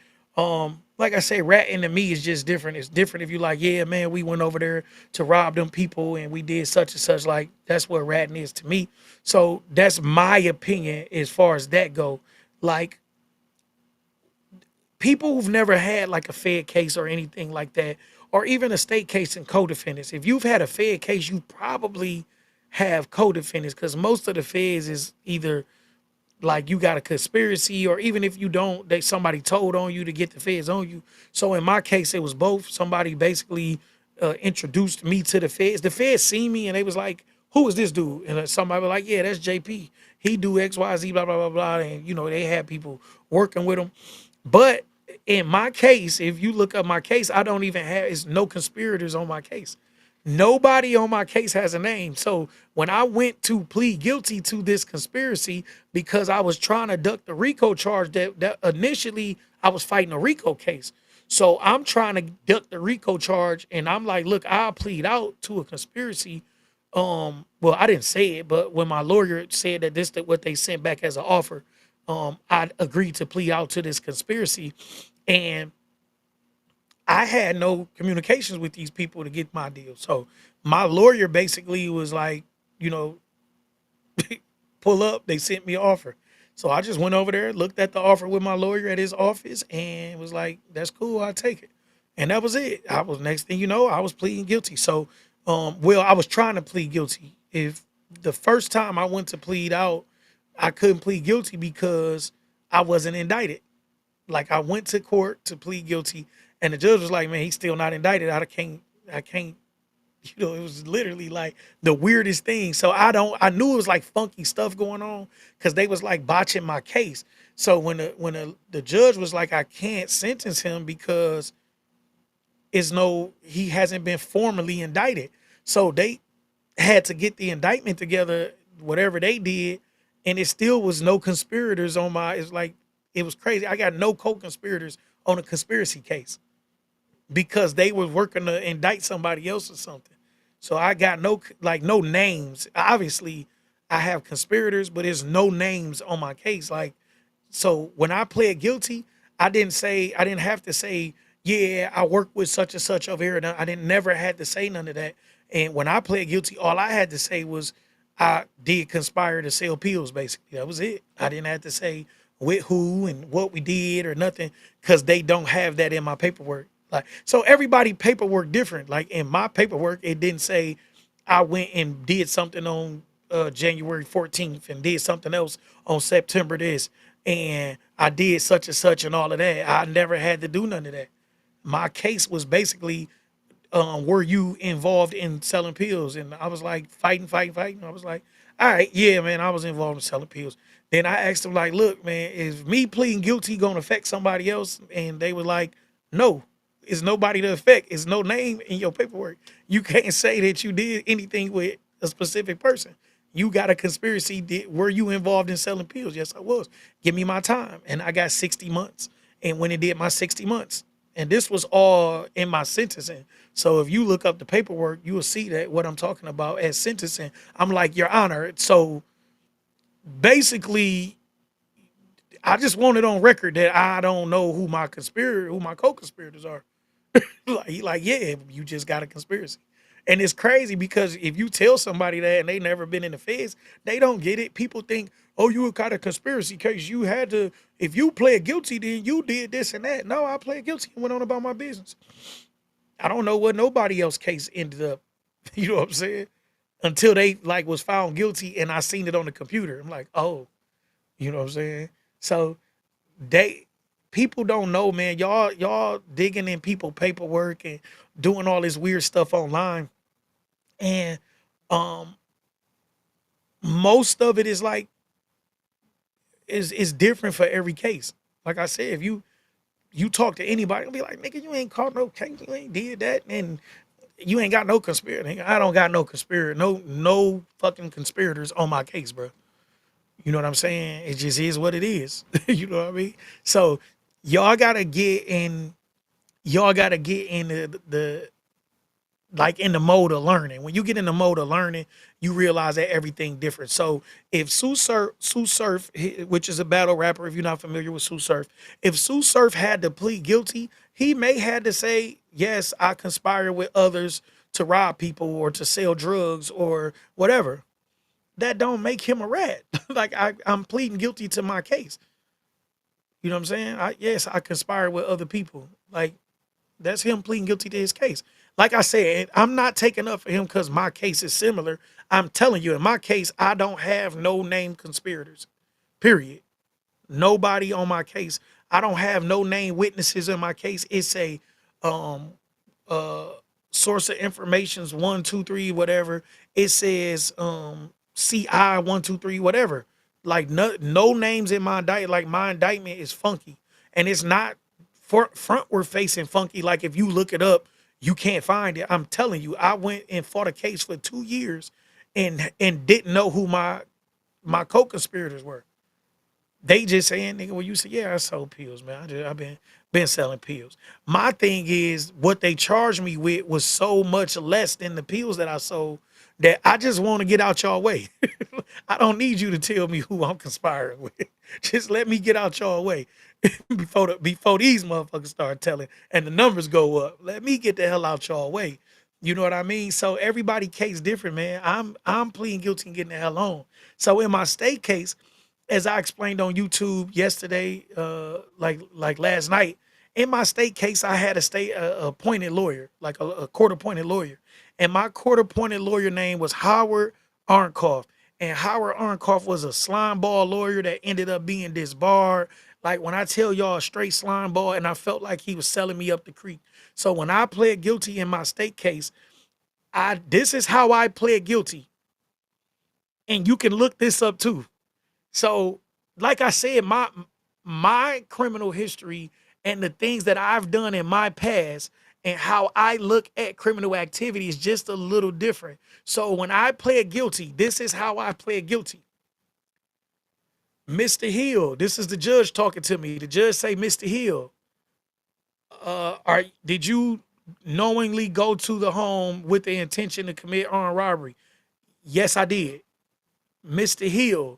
like I say, ratting to me is just different. It's different if you like, yeah, man, we went over there to rob them people and we did such and such. Like that's what ratting is to me. So that's my opinion as far as that go. Like people who've never had like a Fed case or anything like that, or even a state case in co-defendants. If you've had a Fed case, you probably have co-defendants because most of the feds is either like you got a conspiracy, or even if you don't, they somebody told on you to get the feds on you. So in my case, it was both. Somebody basically introduced me to the feds. The feds seen me and they was like, "Who is this dude?" And somebody was like, "Yeah, that's JP. He do X, Y, Z, blah blah blah blah." And you know they had people working with him. But in my case, if you look up my case, I don't even have it's no conspirators on my case. Nobody on my case has a name. So when I went to plead guilty to this conspiracy because I was trying to duck the RICO charge that initially I was fighting a RICO case. So I'm trying to duck the RICO charge and I'm like, look, I'll plead out to a conspiracy. Well, I didn't say it, but when my lawyer said that this that what they sent back as an offer, I agreed to plead out to this conspiracy. And I had no communications with these people to get my deal. So my lawyer basically was like, you know, pull up. They sent me an offer. So I just went over there, looked at the offer with my lawyer at his office, and was like, that's cool, I'll take it. And that was it. I was next thing you know, I was pleading guilty. So well, I was trying to plead guilty. If the first time I went to plead out, I couldn't plead guilty because I wasn't indicted. Like I went to court to plead guilty, and the judge was like, "Man, he's still not indicted. I can't." You know, it was literally like the weirdest thing. So I don't. I knew it was like funky stuff going on because they was like botching my case. So when the judge was like, "I can't sentence him because it's no he hasn't been formally indicted," so they had to get the indictment together, whatever they did, and it still was no conspirators on my. It's like it was crazy. I got no co-conspirators on a conspiracy case because they were working to indict somebody else or something. So I got no names. Obviously, I have conspirators, but there's no names on my case. Like so when I pled guilty, I didn't have to say, yeah, I work with such and such over here. And I didn't never had to say none of that. And when I pled guilty, all I had to say was I did conspire to sell pills, basically. That was it. I didn't have to say with who and what we did or nothing, because they don't have that in my paperwork. Like so everybody paperwork different. Like in my paperwork, it didn't say I went and did something on January 14th and did something else on September this, and I did such and such and all of that. I never had to do none of that. My case was basically, were you involved in selling pills? And I was like fighting, fighting, fighting. I was like, all right, yeah, man, I was involved in selling pills. Then I asked them like, look, man, is me pleading guilty gonna affect somebody else? And they were like, no, it's nobody to affect. It's no name in your paperwork. You can't say that you did anything with a specific person. You got a conspiracy. Were you involved in selling pills? Yes, I was. Give me my time. And I got 60 months. And when it did my 60 months, and this was all in my sentencing. So if you look up the paperwork, you will see that what I'm talking about as sentencing. I'm like, Your Honor. So basically, I just want it on record that I don't know who my co-conspirators are. Like, yeah, you just got a conspiracy. And it's crazy because if you tell somebody that and they never been in the feds, they don't get it. People think, oh, you got a conspiracy case. You had to, if you pled guilty, then you did this and that. No, I pled guilty and went on about my business. I don't know what nobody else case ended up. You know what I'm saying? Until they like was found guilty and I seen it on the computer. I'm like, oh, you know what I'm saying? So they people don't know, man. Y'all digging in people paperwork and doing all this weird stuff online. And um most of it is like is different for every case. Like I said, if you talk to anybody, they'll be like, nigga, you ain't caught no case, you ain't did that, and you ain't got no conspirator. I don't got no conspirator, no fucking conspirators on my case, bro. You know what I'm saying? It just is what it is. You know what I mean? So y'all gotta get in, y'all gotta get in the like in the mode of learning. When you get in the mode of learning, you realize that everything different. So if Sue Surf, which is a battle rapper, if you're not familiar with Sue Surf, if Sue Surf had to plead guilty, he may had to say, yes, I conspire with others to rob people or to sell drugs or whatever. That don't make him a rat. Like I'm pleading guilty to my case. You know what I'm saying? Yes, I conspire with other people. Like that's him pleading guilty to his case. Like I said, I'm not taking up for him because my case is similar. I'm telling you, in my case, I don't have no named conspirators. Period. Nobody on my case. I don't have no named witnesses in my case. It's a um uh source of information's 1, 2, 3, whatever. It says CI 1, 2, 3, whatever. Like no names in my indictment. Like my indictment is funky. And it's not frontward facing funky. Like if you look it up, you can't find it. I'm telling you, I went and fought a case for 2 years and didn't know who my co-conspirators were. They just saying, nigga, well, you say, yeah, I sold pills, man. I've been selling pills. My thing is, what they charged me with was so much less than the pills that I sold that I just want to get out y'all way. I don't need you to tell me who I'm conspiring with. Just let me get out y'all way before these motherfuckers start telling and the numbers go up. Let me get the hell out y'all way. You know what I mean? So everybody case different, man. I'm pleading guilty and getting the hell on. So in my state case, as I explained on YouTube yesterday, like last night, in my state case, I had a state appointed lawyer, like a court appointed lawyer, and my court appointed lawyer name was Howard Arnkoff, and Howard Arnkoff was a slime ball lawyer that ended up being disbarred. Like when I tell y'all straight slime ball, and I felt like he was selling me up the creek. So when I pled guilty in my state case, I this is how I pled guilty, and you can look this up too. So, like I said, my criminal history and the things that I've done in my past and how I look at criminal activity is just a little different. So when I pled guilty, this is how I pled guilty. Mr. Hill, this is the judge talking to me. The judge say, Mr. Hill, did you knowingly go to the home with the intention to commit armed robbery? Yes, I did. Mr. Hill,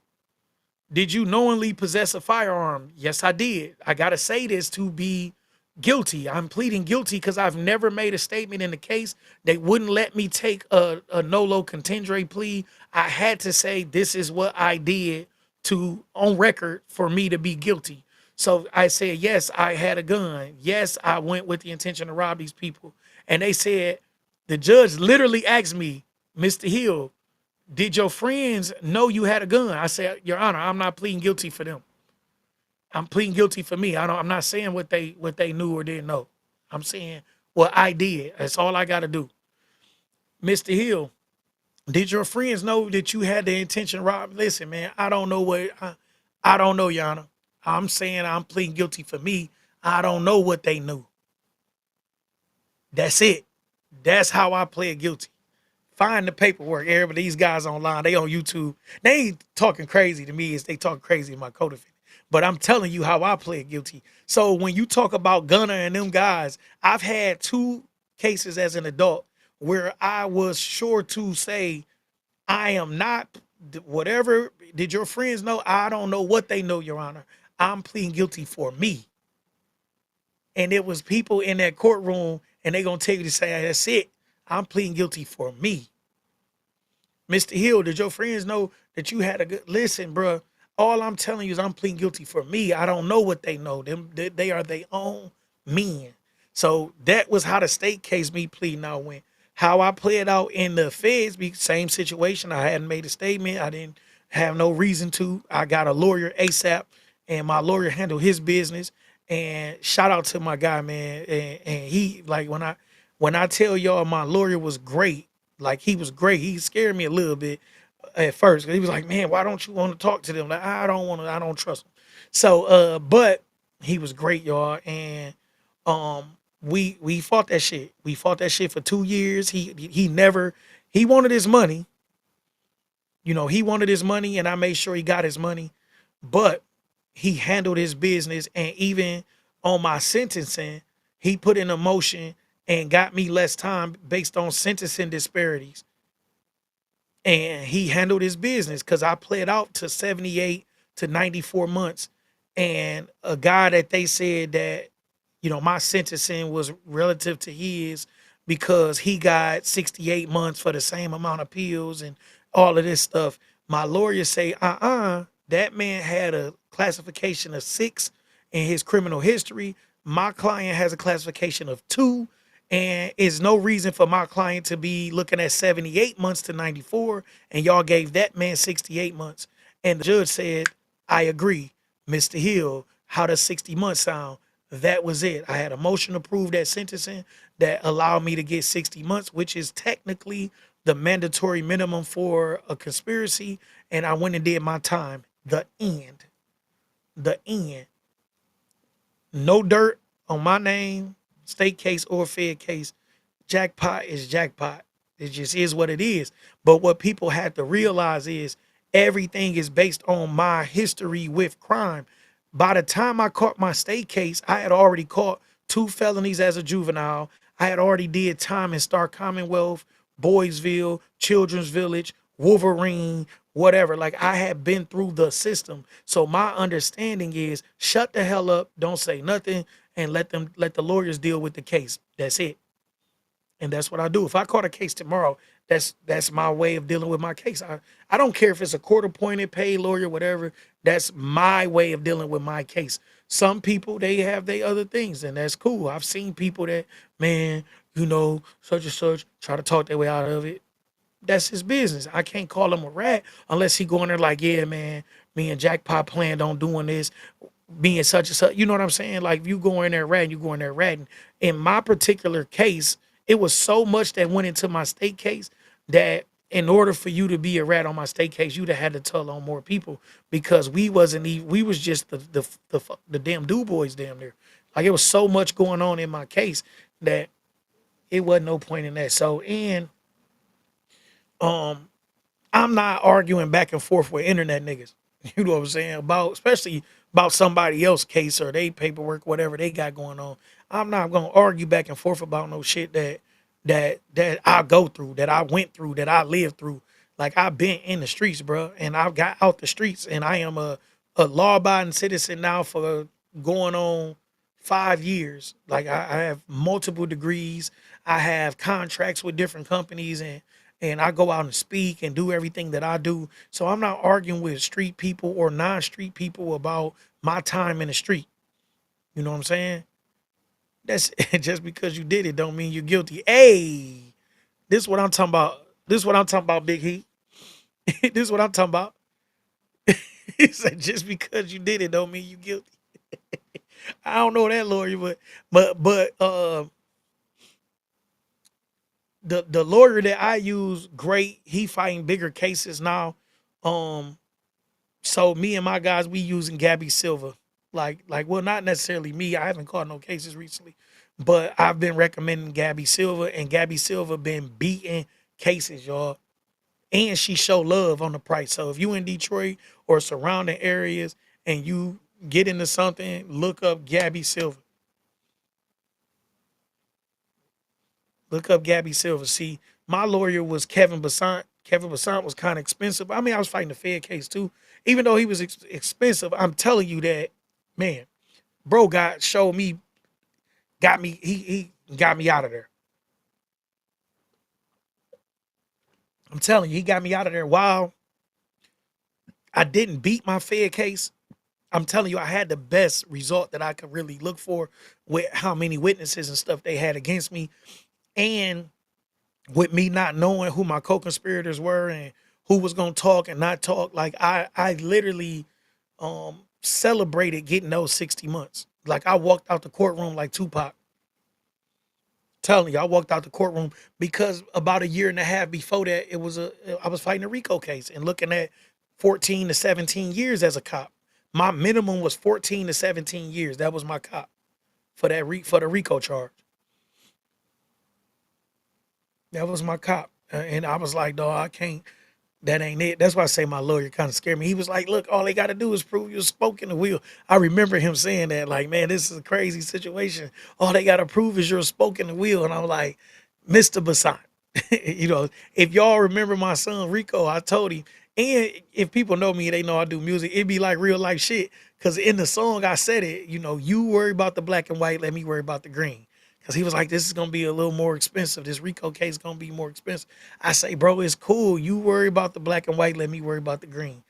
did you knowingly possess a firearm? Yes, I did. I got to say this to be guilty. I'm pleading guilty because I've never made a statement in the case. They wouldn't let me take a nolo contendere plea. I had to say this is what I did to on record for me to be guilty. So I said, yes, I had a gun. Yes, I went with the intention to rob these people. And they said, the judge literally asked me, Mr. Hill, did your friends know you had a gun? I said, Your Honor, I'm not pleading guilty for them. I'm pleading guilty for me. I'm not saying what they knew or didn't know. I'm saying what I did. That's all I got to do. Mr. Hill, did your friends know that you had the intention to rob? Listen, man, I don't know I don't know, Your Honor. I'm saying I'm pleading guilty for me. I don't know what they knew. That's it. That's how I pled guilty. Find the paperwork. Everybody, these guys online, they on YouTube. They ain't talking crazy to me as they talk crazy in my co-defendant. But I'm telling you how I pled guilty. So when you talk about Gunner and them guys, I've had 2 cases as an adult where I was sure to say, I am not whatever. Did your friends know? I don't know what they know, Your Honor. I'm pleading guilty for me. And there was people in that courtroom and they gonna tell you to say, that's it. I'm pleading guilty for me. Mr. Hill, did your friends know that you had a good listen, bro? All I'm telling you is I'm pleading guilty for me. I don't know what they know. They are their own men. So that was how the state case me pleading out went. How I played out in the feds, same situation. I hadn't made a statement. I didn't have no reason to. I got a lawyer ASAP, and my lawyer handled his business. And shout out to my guy, man. And he like when I tell y'all my lawyer was great, like he was great. He scared me a little bit at first. He was like, man, why don't you want to talk to them? Like, I don't want to, I don't trust him. So but he was great, y'all. And we fought that shit. We fought that shit for 2 years. He never he wanted his money. You know, he wanted his money and I made sure he got his money. But he handled his business, and even on my sentencing, he put in a motion and got me less time based on sentencing disparities. And he handled his business because I pled out to 78 to 94 months. And a guy that they said that, my sentencing was relative to his because he got 68 months for the same amount of pills and all of this stuff. My lawyer say, that man had a classification of 6 in his criminal history. My client has a classification of 2, and is no reason for my client to be looking at 78 months to 94, and y'all gave that man 68 months. And the judge said, I agree, Mr. Hill. How does 60 months sound? That was it. I had a motion to prove that sentencing that allowed me to get 60 months, which is technically the mandatory minimum for a conspiracy. And I went and did my time. The end. The end. No dirt on my name, state case or fed case. Jackpot is jackpot. It just is what it is. But what people have to realize is everything is based on my history with crime. By the time I caught my state case, I had already caught 2 felonies as a juvenile. I had already did time in Star Commonwealth, Boysville, Children's Village, Wolverine, whatever. Like, I had been through the system. So my understanding is shut the hell up, don't say nothing, and let the lawyers deal with the case. That's it. And that's what I do. If I caught a case tomorrow, that's my way of dealing with my case. I don't care if it's a court appointed, paid lawyer, whatever. That's my way of dealing with my case. Some people, they have their other things, and that's cool. I've seen people that, man, such and such, try to talk their way out of it. That's his business. I can't call him a rat unless he go in there like, yeah, man, me and Jackpot planned on doing this, being such and such. You know what I'm saying? Like, if you go in there ratting, you go in there ratting. In my particular case, it was so much that went into my state case that in order for you to be a rat on my state case, you'd have had to tell on more people because we wasn't even, we was just the damn do boys damn near. Like, it was so much going on in my case that it wasn't no point in that. So, and um I'm not arguing back and forth with internet niggas. You know what I'm saying? About, especially about somebody else's case or they paperwork, whatever they got going on. I'm not gonna argue back and forth about no shit that I go through, that I went through, that I lived through. Like, I've been in the streets, bro, and I've got out the streets, and I am a law abiding citizen now for going on 5 years. Like, I have multiple degrees. I have contracts with different companies, and I go out and speak and do everything that I do. So I'm not arguing with street people or non-street people about my time in the street. You know what I'm saying? That's just because you did it don't mean you're guilty. Hey, this is what I'm talking about. This is what I'm talking about, Big Heat. This is what I'm talking about. He said just because you did it don't mean you guilty. I don't know that lawyer, but the lawyer that I use, great. He fighting bigger cases now. Um, So me and my guys, we using Gabby Silva. Like, well, not necessarily me. I haven't caught no cases recently, but I've been recommending Gabby Silva, and Gabby Silva been beating cases, y'all. And she show love on the price. So if you in Detroit or surrounding areas and you get into something, look up Gabby Silva. Look up Gabby Silva. See, my lawyer was Kevin Basant. Kevin Basant was kind of expensive. I mean, I was fighting the Fed case too. Even though he was expensive, I'm telling you that, man, bro showed me, got me, he got me out of there. I'm telling you, he got me out of there. While I didn't beat my Fed case, I'm telling you, I had the best result that I could really look for with how many witnesses and stuff they had against me. And with me not knowing who my co-conspirators were and who was gonna talk and not talk, like, I literally celebrated getting those 60 months. Like, I walked out the courtroom like Tupac. Telling you, I walked out the courtroom because about a year and a half before that, I was fighting a RICO case and looking at 14 to 17 years as a cop. My minimum was 14 to 17 years. That was my cop for for the RICO charge. That was my cop. And I was like, dog, I can't. That ain't it. That's why I say my lawyer kind of scared me. He was like, "Look, all they got to do is prove you spoke in the will." I remember him saying that, like, "Man, this is a crazy situation. All they got to prove is you're spoke in the will." And I'm like, "Mr. Basant, you know, if y'all remember my son Rico, I told him, and if people know me, they know I do music. It'd be like real life shit. Cause in the song I said it, you know, you worry about the black and white, let me worry about the green. Cause he was like, this is gonna be a little more expensive. This Rico case is gonna be more expensive. I say, bro, it's cool. You worry about the black and white, let me worry about the green.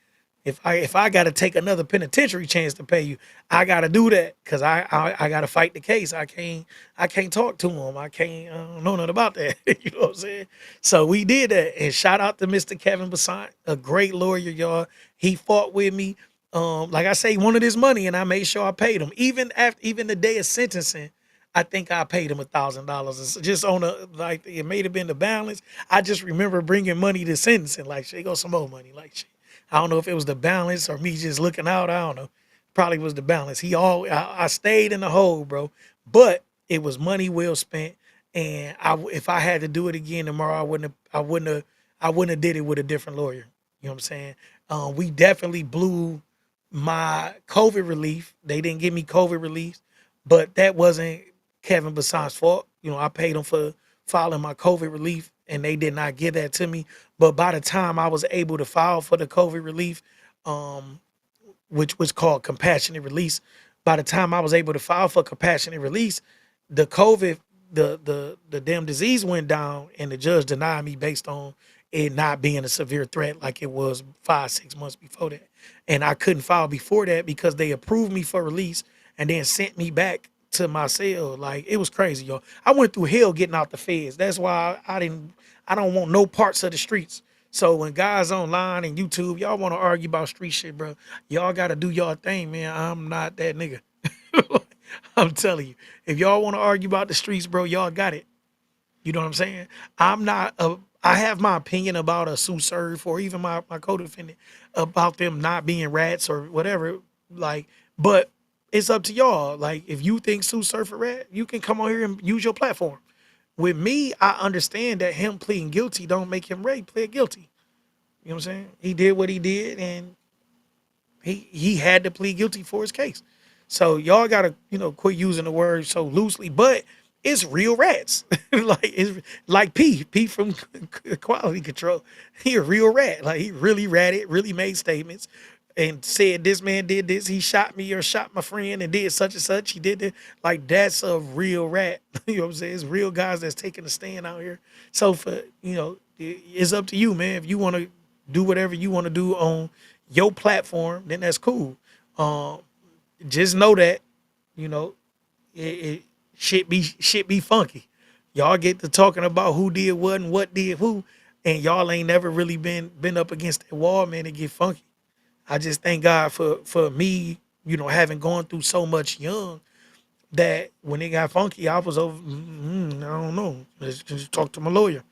If I gotta take another penitentiary chance to pay you, I gotta do that because I gotta fight the case. I can't talk to him. I don't know nothing about that. You know what I'm saying? So we did that, and shout out to Mr. Kevin Basant, a great lawyer, y'all. He fought with me. Like I say, he wanted his money, and I made sure I paid him. Even the day of sentencing, I think I paid him $1,000. Just on a like it may have been the balance. I just remember bringing money to sentencing. Like, shit, go some more money. Like, shit. I don't know if it was the balance or me just looking out. I don't know. Probably was the balance. I stayed in the hole, bro. But it was money well spent. And if I had to do it again tomorrow, I wouldn't have did it with a different lawyer. You know what I'm saying? We definitely blew my COVID relief. They didn't give me COVID relief, but that wasn't Kevin Basant's fault. You know, I paid them for filing my COVID relief, and they did not give that to me. But by the time I was able to file for the COVID relief, um, which was called compassionate release. By the time I was able to file for compassionate release, the COVID, the damn disease went down, and the judge denied me based on it not being a severe threat like it was 5, 6 months before that. And I couldn't file before that because they approved me for release and then sent me back to my cell. Like, it was crazy, y'all. I went through hell getting out the feds. That's why I don't want no parts of the streets. So when guys online and YouTube, y'all want to argue about street shit, bro, y'all got to do y'all thing, man. I'm not that nigga. I'm telling you, if y'all want to argue about the streets, bro, y'all got it. You know what I'm saying? I'm not a. I have my opinion about a sue serve or even my co-defendant about them not being rats or whatever. Like, but it's up to y'all. Like, if you think sue serve a rat, you can come on here and use your platform. With me, I understand that him pleading guilty don't make him right. Plead guilty. You know what I'm saying? He did what he did, and he had to plead guilty for his case. So y'all gotta quit using the word so loosely, but it's real rats. Like, it's like P from Quality Control. He a real rat. Like, he really ratted, really made statements, and said this man did this. He shot me or shot my friend and did such and such. He did it. Like, that's a real rat. You know what I'm saying? It's real guys that's taking a stand out here. So it's up to you, man. If you want to do whatever you want to do on your platform, then that's cool. Um, just know that, you know, it shit be funky. Y'all get to talking about who did what and what did who, and y'all ain't never really been up against that wall, man. It get funky. I just thank God for me, having gone through so much young that when it got funky, I was over. I don't know. Let's just talk to my lawyer.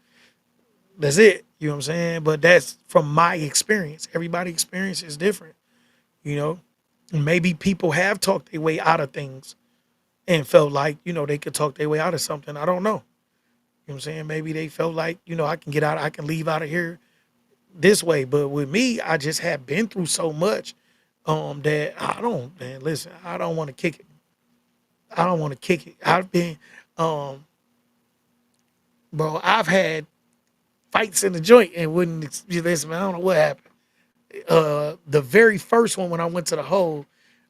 That's it. You know what I'm saying? But that's from my experience. Everybody's experience is different. You know, maybe people have talked their way out of things and felt like, they could talk their way out of something. I don't know. You know what I'm saying? Maybe they felt like, I can get out, I can leave out of here this way. But with me, I just have been through so much that I don't, man, listen, I don't want to kick it. I don't want to kick it. Um, I've had fights in the joint and wouldn't, listen, man, I don't know what happened. The very first one when I went to the hole,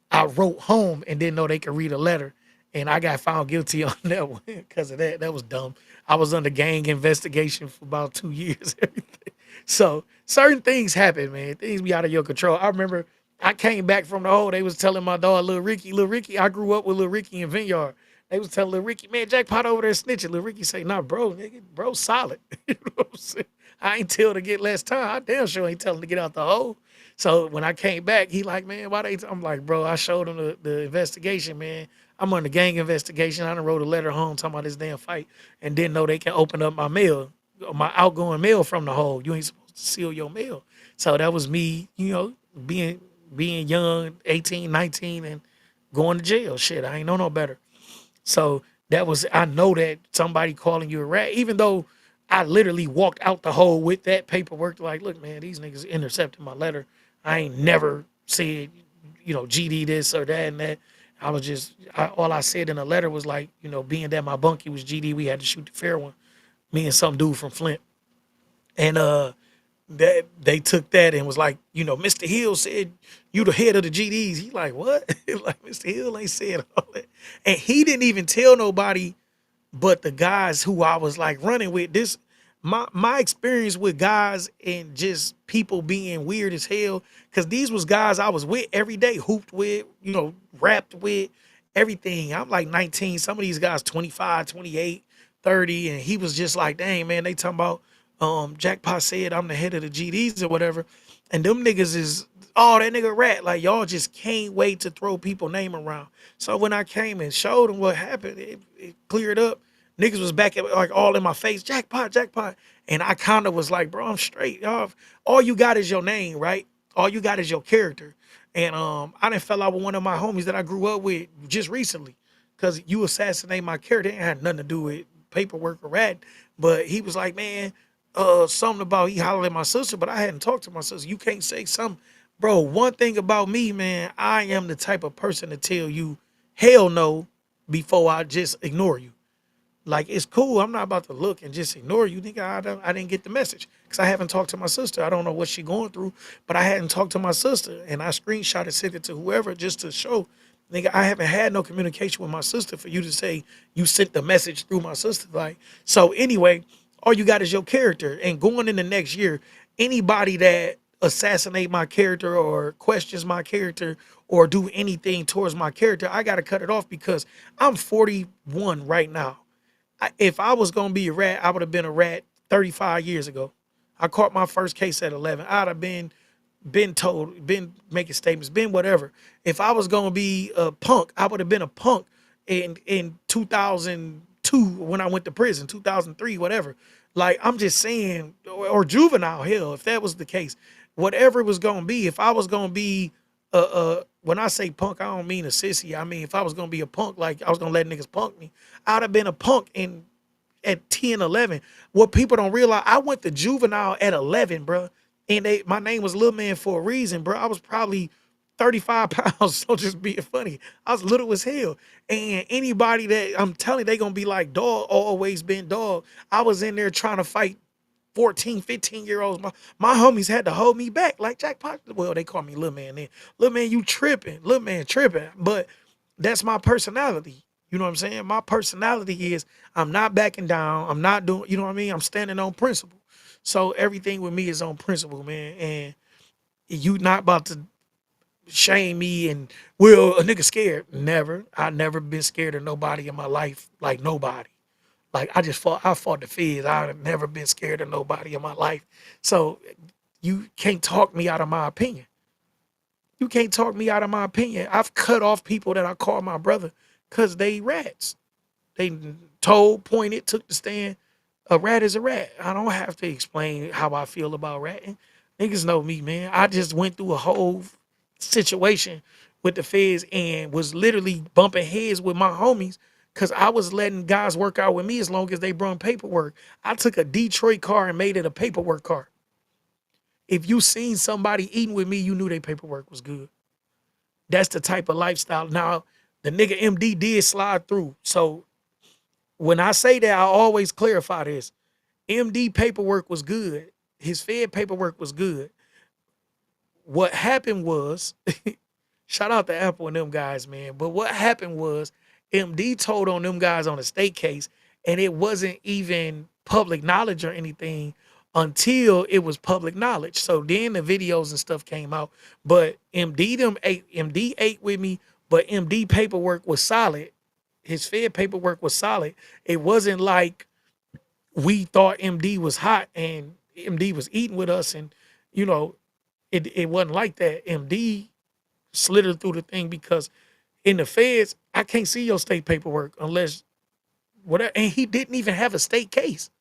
I wrote home and didn't know they could read a letter. And I got found guilty on that one because of that. That was dumb. I was under gang investigation for about 2 years. Everything. So certain things happen, man. Things be out of your control. I remember I came back from the hole. They was telling my dog, Lil Ricky, I grew up with Lil Ricky in Vineyard. They was telling Lil Ricky, man, Jackpot over there snitching. Lil Ricky say, nah, bro, nigga, bro, solid. You know what I'm saying? I ain't tell to get less time. I damn sure ain't telling to get out the hole. So when I came back, he like, man, why they? I'm like, bro, I showed him the investigation, man. I'm on the gang investigation. I done wrote a letter home talking about this damn fight and didn't know they can open up my mail, my outgoing mail from the hole. You ain't supposed to seal your mail. So that was me, being young, 18, 19, and going to jail. Shit, I ain't know no better. So I know that somebody calling you a rat, even though I literally walked out the hole with that paperwork. Like, look, man, these niggas intercepted my letter. I ain't never said, GD this or that and that. I was just, all I said in the letter was like, being that my bunkie was GD, we had to shoot the fair one. Me and some dude from Flint. And that they took that and was like, Mr. Hill said you the head of the GDs. He like, what? Like, Mr. Hill ain't said all that. And he didn't even tell nobody but the guys who I was like running with. This my experience with guys and just people being weird as hell, because these was guys I was with every day, hooped with, rapped with, everything. I'm like 19, some of these guys 25, 28, 30, and he was just like, dang, man, they talking about Jackpot said I'm the head of the GDs or whatever. And them niggas is, oh, that nigga rat. Like, y'all just can't wait to throw people name around. So when I came and showed them what happened, it cleared up. Niggas was back at, like, all in my face, jackpot, jackpot. And I kind of was like, bro, I'm straight. Y'all, all you got is your name, right? All you got is your character. And I done fell out with one of my homies that I grew up with just recently. Cause you assassinate my character. It had nothing to do with paperwork or rat. But he was like, man, something about he hollered at my sister, but I hadn't talked to my sister. You can't say something. Bro, one thing about me, man, I am the type of person to tell you hell no before I just ignore you. Like, it's cool. I'm not about to look and just ignore you. Think I didn't get the message because I haven't talked to my sister. I don't know what she going through, but I hadn't talked to my sister, and I screenshot it, sent it to whoever just to show. Nigga, I haven't had no communication with my sister for you to say you sent the message through my sister. Like, so anyway, all you got is your character. And going in the next year, anybody that assassinate my character or questions my character or do anything towards my character, I got to cut it off because I'm 41 right now. If I was gonna be a rat, I would have been a rat 35 years ago. I caught my first case at 11. I'd have been told, been making statements, been whatever. If I was gonna be a punk, I would have been a punk in 2002 when I went to prison, 2003, whatever. Like, I'm just saying, or juvenile, hell, if that was the case, whatever it was gonna be. If I was gonna be when I say punk, I don't mean a sissy. I mean, if I was gonna be a punk, like I was gonna let niggas punk me, I'd have been a punk in at 10, 11. What people don't realize, I went to juvenile at 11, bro. And my name was Little Man for a reason, bro. I was probably 35 pounds, so just being funny. I was little as hell. And anybody that I'm telling you, they gonna be like, dog, always been dog. I was in there trying to fight 14, 15-year-olds. My homies had to hold me back. Like Jackpot. Well, they call me Little Man then. Little Man, you tripping. Little Man tripping. But that's my personality. You know what I'm saying? My personality is I'm not backing down. I'm not doing, you know what I mean? I'm standing on principle. So everything with me is on principle, man. And you not about to shame me and, well, a nigga scared. Never. I never been scared of nobody in my life. Like, nobody. Like, I fought the feds. I've never been scared of nobody in my life. So you can't talk me out of my opinion. You can't talk me out of my opinion. I've cut off people that I call my brother because they rats. They told, pointed, took the stand. A rat is a rat. I don't have to explain how I feel about ratting. Niggas know me, man. I just went through a whole situation with the feds and was literally bumping heads with my homies because I was letting guys work out with me as long as they brought paperwork. I took a Detroit car and made it a paperwork car. If you seen somebody eating with me, you knew their paperwork was good. That's the type of lifestyle. Now, the nigga MD did slide through. So when I say that, I always clarify this. MD paperwork was good. His Fed paperwork was good. What happened was, shout out to Apple and them guys, man. But what happened was MD told on them guys on a state case, and it wasn't even public knowledge or anything until it was public knowledge. So then the videos and stuff came out. But MD ate with me, but MD paperwork was solid. His Fed paperwork was solid. It wasn't like we thought MD was hot and MD was eating with us, and you know, it wasn't like that. MD slithered through the thing because in the feds, I can't see your state paperwork unless whatever. And he didn't even have a state case.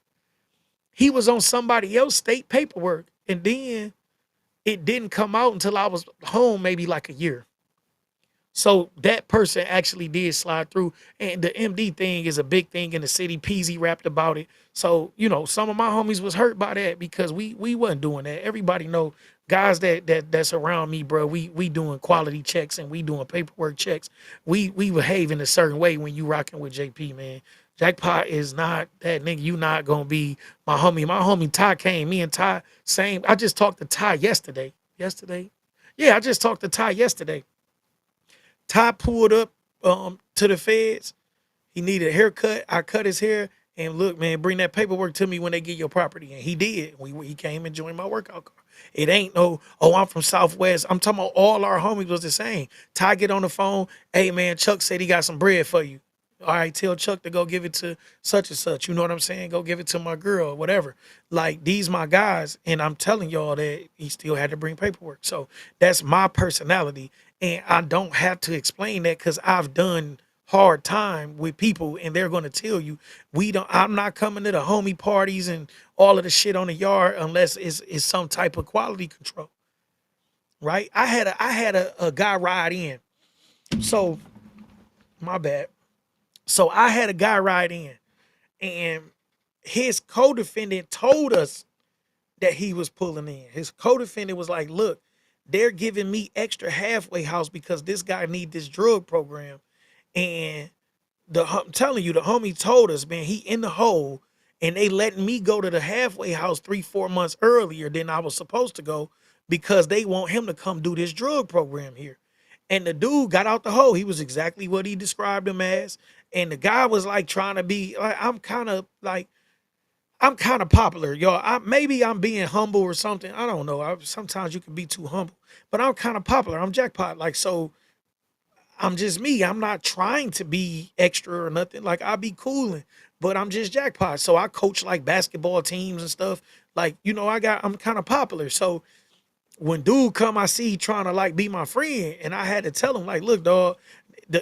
He was on somebody else's state paperwork. And then it didn't come out until I was home, maybe like a year. So that person actually did slide through. And the MD thing is a big thing in the city. Peasy rapped about it. So, some of my homies was hurt by that because we wasn't doing that. Everybody know guys that's around me, bro. We doing quality checks and we doing paperwork checks. We behave in a certain way when you rocking with JP, man. Jackpot is not that nigga. You not gonna be my homie. My homie Ty came. Me and Ty same. I just talked to Ty yesterday. Yesterday, yeah, I just talked to Ty yesterday. Ty pulled up to the feds. He needed a haircut. I cut his hair. And look, man, bring that paperwork to me when they get your property. And he did. He came and joined my workout car. It ain't no, oh, I'm from Southwest. I'm talking about all our homies was the same. Ty get on the phone. Hey, man, Chuck said he got some bread for you. All right, tell Chuck to go give it to such and such. You know what I'm saying? Go give it to my girl, whatever. Like, these my guys. And I'm telling y'all that he still had to bring paperwork. So that's my personality. And I don't have to explain that because I've done hard time with people and they're going to tell you I'm not coming to the homie parties and all of the shit on the yard unless it's some type of quality control, right? I had a guy ride in. So my bad. So I had a guy ride in and his co-defendant told us that he was pulling in. His co-defendant was like, look, they're giving me extra halfway house because this guy need this drug program. And I'm telling you, the homie told us, man, he in the hole, and they letting me go to the halfway house 3-4 months earlier than I was supposed to go because they want him to come do this drug program here. And the dude got out the hole. He was exactly what he described him as. And the guy was like trying to be like, I'm kind of popular, y'all. Maybe I'm being humble or something. I don't know. Sometimes you can be too humble, but I'm kind of popular. I'm jackpot. Like, so I'm just me. I'm not trying to be extra or nothing. Like, I be cooling, but I'm just jackpot. So I coach like basketball teams and stuff. Like, I'm kind of popular. So when dude come, I see he trying to like be my friend, and I had to tell him like, look, dog,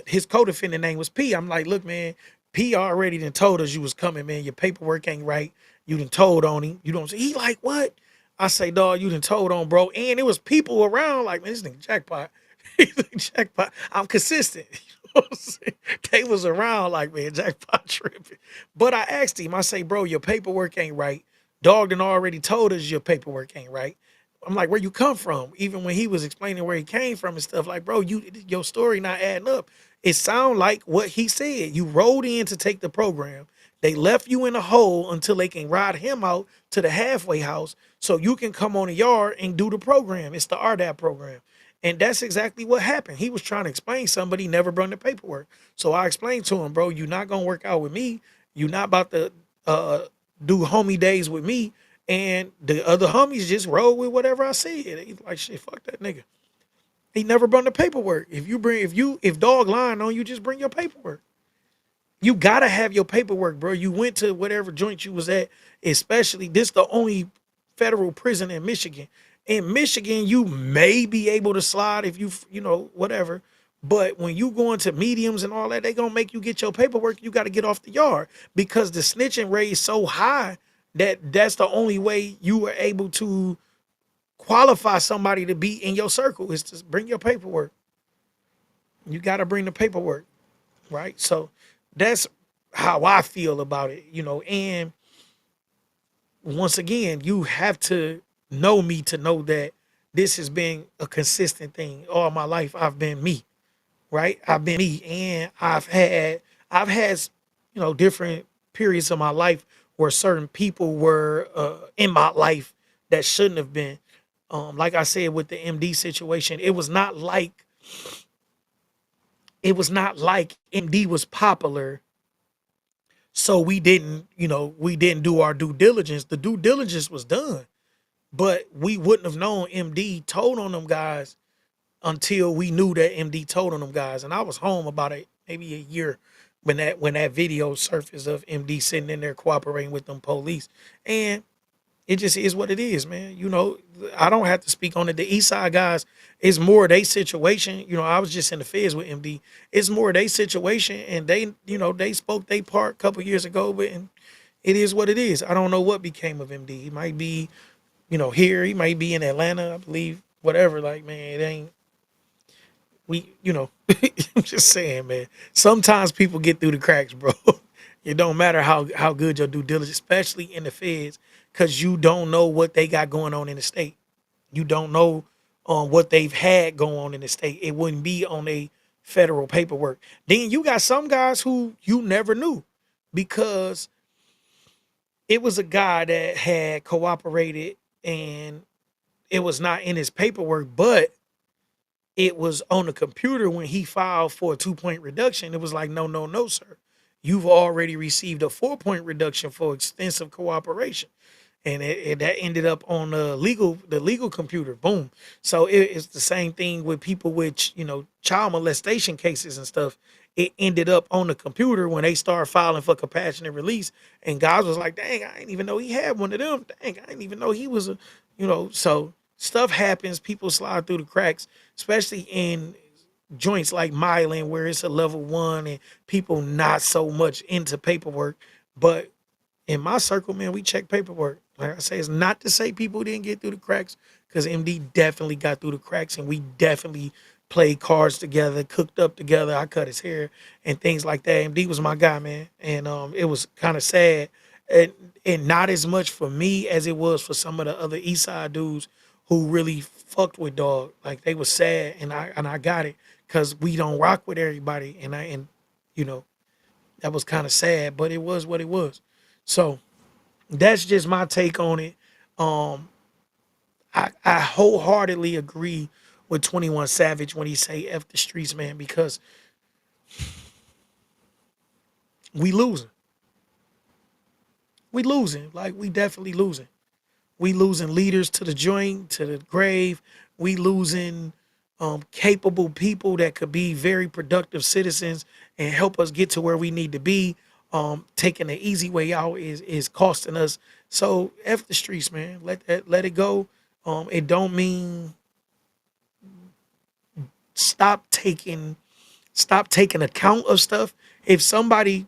his co-defendant name was P. I'm like, look, man, P already done told us you was coming, man. Your paperwork ain't right. You done told on him. You don't. He like what? I say, dog, you done told on, bro. And it was people around like, man, this nigga jackpot. He's like, jackpot. I'm consistent. You know what I'm saying? They was around like, man, jackpot tripping. But I asked him, I say, bro, your paperwork ain't right. Dog done already told us your paperwork ain't right. I'm like, where you come from? Even when he was explaining where he came from and stuff, like, bro, your story not adding up. It sound like what he said. You rode in to take the program. They left you in a hole until they can ride him out to the halfway house so you can come on the yard and do the program. It's the RDAP program. And that's exactly what happened. He was trying to explain something, but he never brought the paperwork. So I explained to him, bro, you're not gonna work out with me. You're not about to uh, do homie days with me. And the other homies just roll with whatever I said. He's like, shit, fuck that nigga. He never brought the paperwork. If dog lying on you, just bring your paperwork. You gotta have your paperwork, bro. You went to whatever joint you was at, especially this the only federal prison in Michigan. In Michigan, you may be able to slide if whatever. But when you go into mediums and all that, they gonna make you get your paperwork. You got to get off the yard because the snitching rate is so high that that's the only way you were able to qualify somebody to be in your circle is to bring your paperwork. You got to bring the paperwork, right? So that's how I feel about it, and once again, you have to know me to know that this has been a consistent thing all my life. I've been me, right? I've been me, and I've had different periods of my life where certain people were in my life that shouldn't have been. Like I said with the MD situation, it was not like MD was popular, so we didn't do our due diligence. The due diligence was done, but we wouldn't have known MD told on them guys until we knew that MD told on them guys. And I was home about maybe a year when that video surfaced of MD sitting in there cooperating with them police. And it just is what it is, man. I don't have to speak on it. The East Side guys, it's more their situation. I was just in the feds with MD. It's more their situation, and they spoke their part a couple years ago, but and it is what it is. I don't know what became of MD. He might be, here. He might be in Atlanta, I believe. Whatever. Like, man, it ain't. I'm just saying, man. Sometimes people get through the cracks, bro. It don't matter how good your due diligence, especially in the feds, because you don't know what they got going on in the state. You don't know what they've had going on in the state. It wouldn't be on a federal paperwork. Then you got some guys who you never knew because it was a guy that had cooperated and it was not in his paperwork, but it was on the computer when he filed for a 2 point reduction. It was like, no, no, no, sir. You've already received a 4 point reduction for extensive cooperation. And that ended up on the legal computer. Boom. So it's the same thing with people with child molestation cases and stuff. It ended up on the computer when they started filing for compassionate release, and guys was like, "Dang, I didn't even know he had one of them. Dang, I didn't even know he was a." So stuff happens. People slide through the cracks, especially in joints like Mylan where it's a level one and people not so much into paperwork, but in my circle, man, we check paperwork. Like I say, it's not to say people didn't get through the cracks, because MD definitely got through the cracks, and we definitely played cards together, cooked up together. I cut his hair and things like that. MD was my guy, man, and it was kind of sad, and not as much for me as it was for some of the other East Side dudes who really fucked with dog. Like they was sad, and I got it because we don't rock with everybody, and you know that was kind of sad, but it was what it was. So that's just my take on it. Um, I wholeheartedly agree with 21 Savage when he say F the streets, man, because we losing. We losing. Like we definitely losing. We losing leaders to the joint, to the grave. We losing capable people that could be very productive citizens and help us get to where we need to be. Taking the easy way out is costing us. So F the streets, man. Let it go. It don't mean stop taking stop taking account of stuff. If somebody,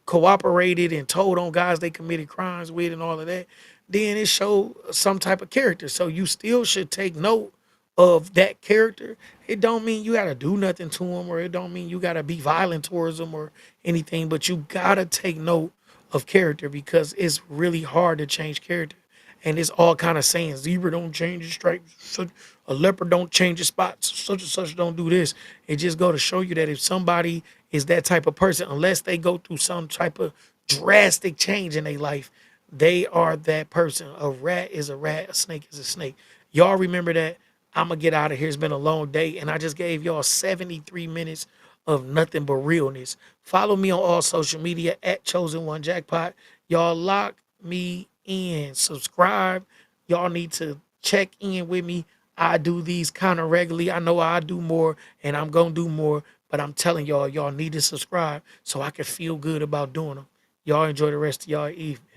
cooperated and told on guys they committed crimes with and all of that, then it showed some type of character. So you still should take note of that character. It don't mean you gotta do nothing to them, or it don't mean you gotta be violent towards them or anything, but you gotta take note of character because it's really hard to change character. And it's all kind of saying zebra don't change its stripes, a leopard don't change its spots, such and such don't do this. It just go to show you that if somebody is that type of person, unless they go through some type of drastic change in their life, they are that person. A rat is a rat, a snake is a snake. Y'all remember that. I'm gonna get out of here. It's been a long day, and I just gave y'all 73 minutes of nothing but realness. Follow me on all social media at Chosen One Jackpot. Y'all lock me in. Subscribe. Y'all need to check in with me. I do these kind of regularly. I know I do more, and I'm gonna do more. But I'm telling y'all, y'all need to subscribe so I can feel good about doing them. Y'all enjoy the rest of y'all evening.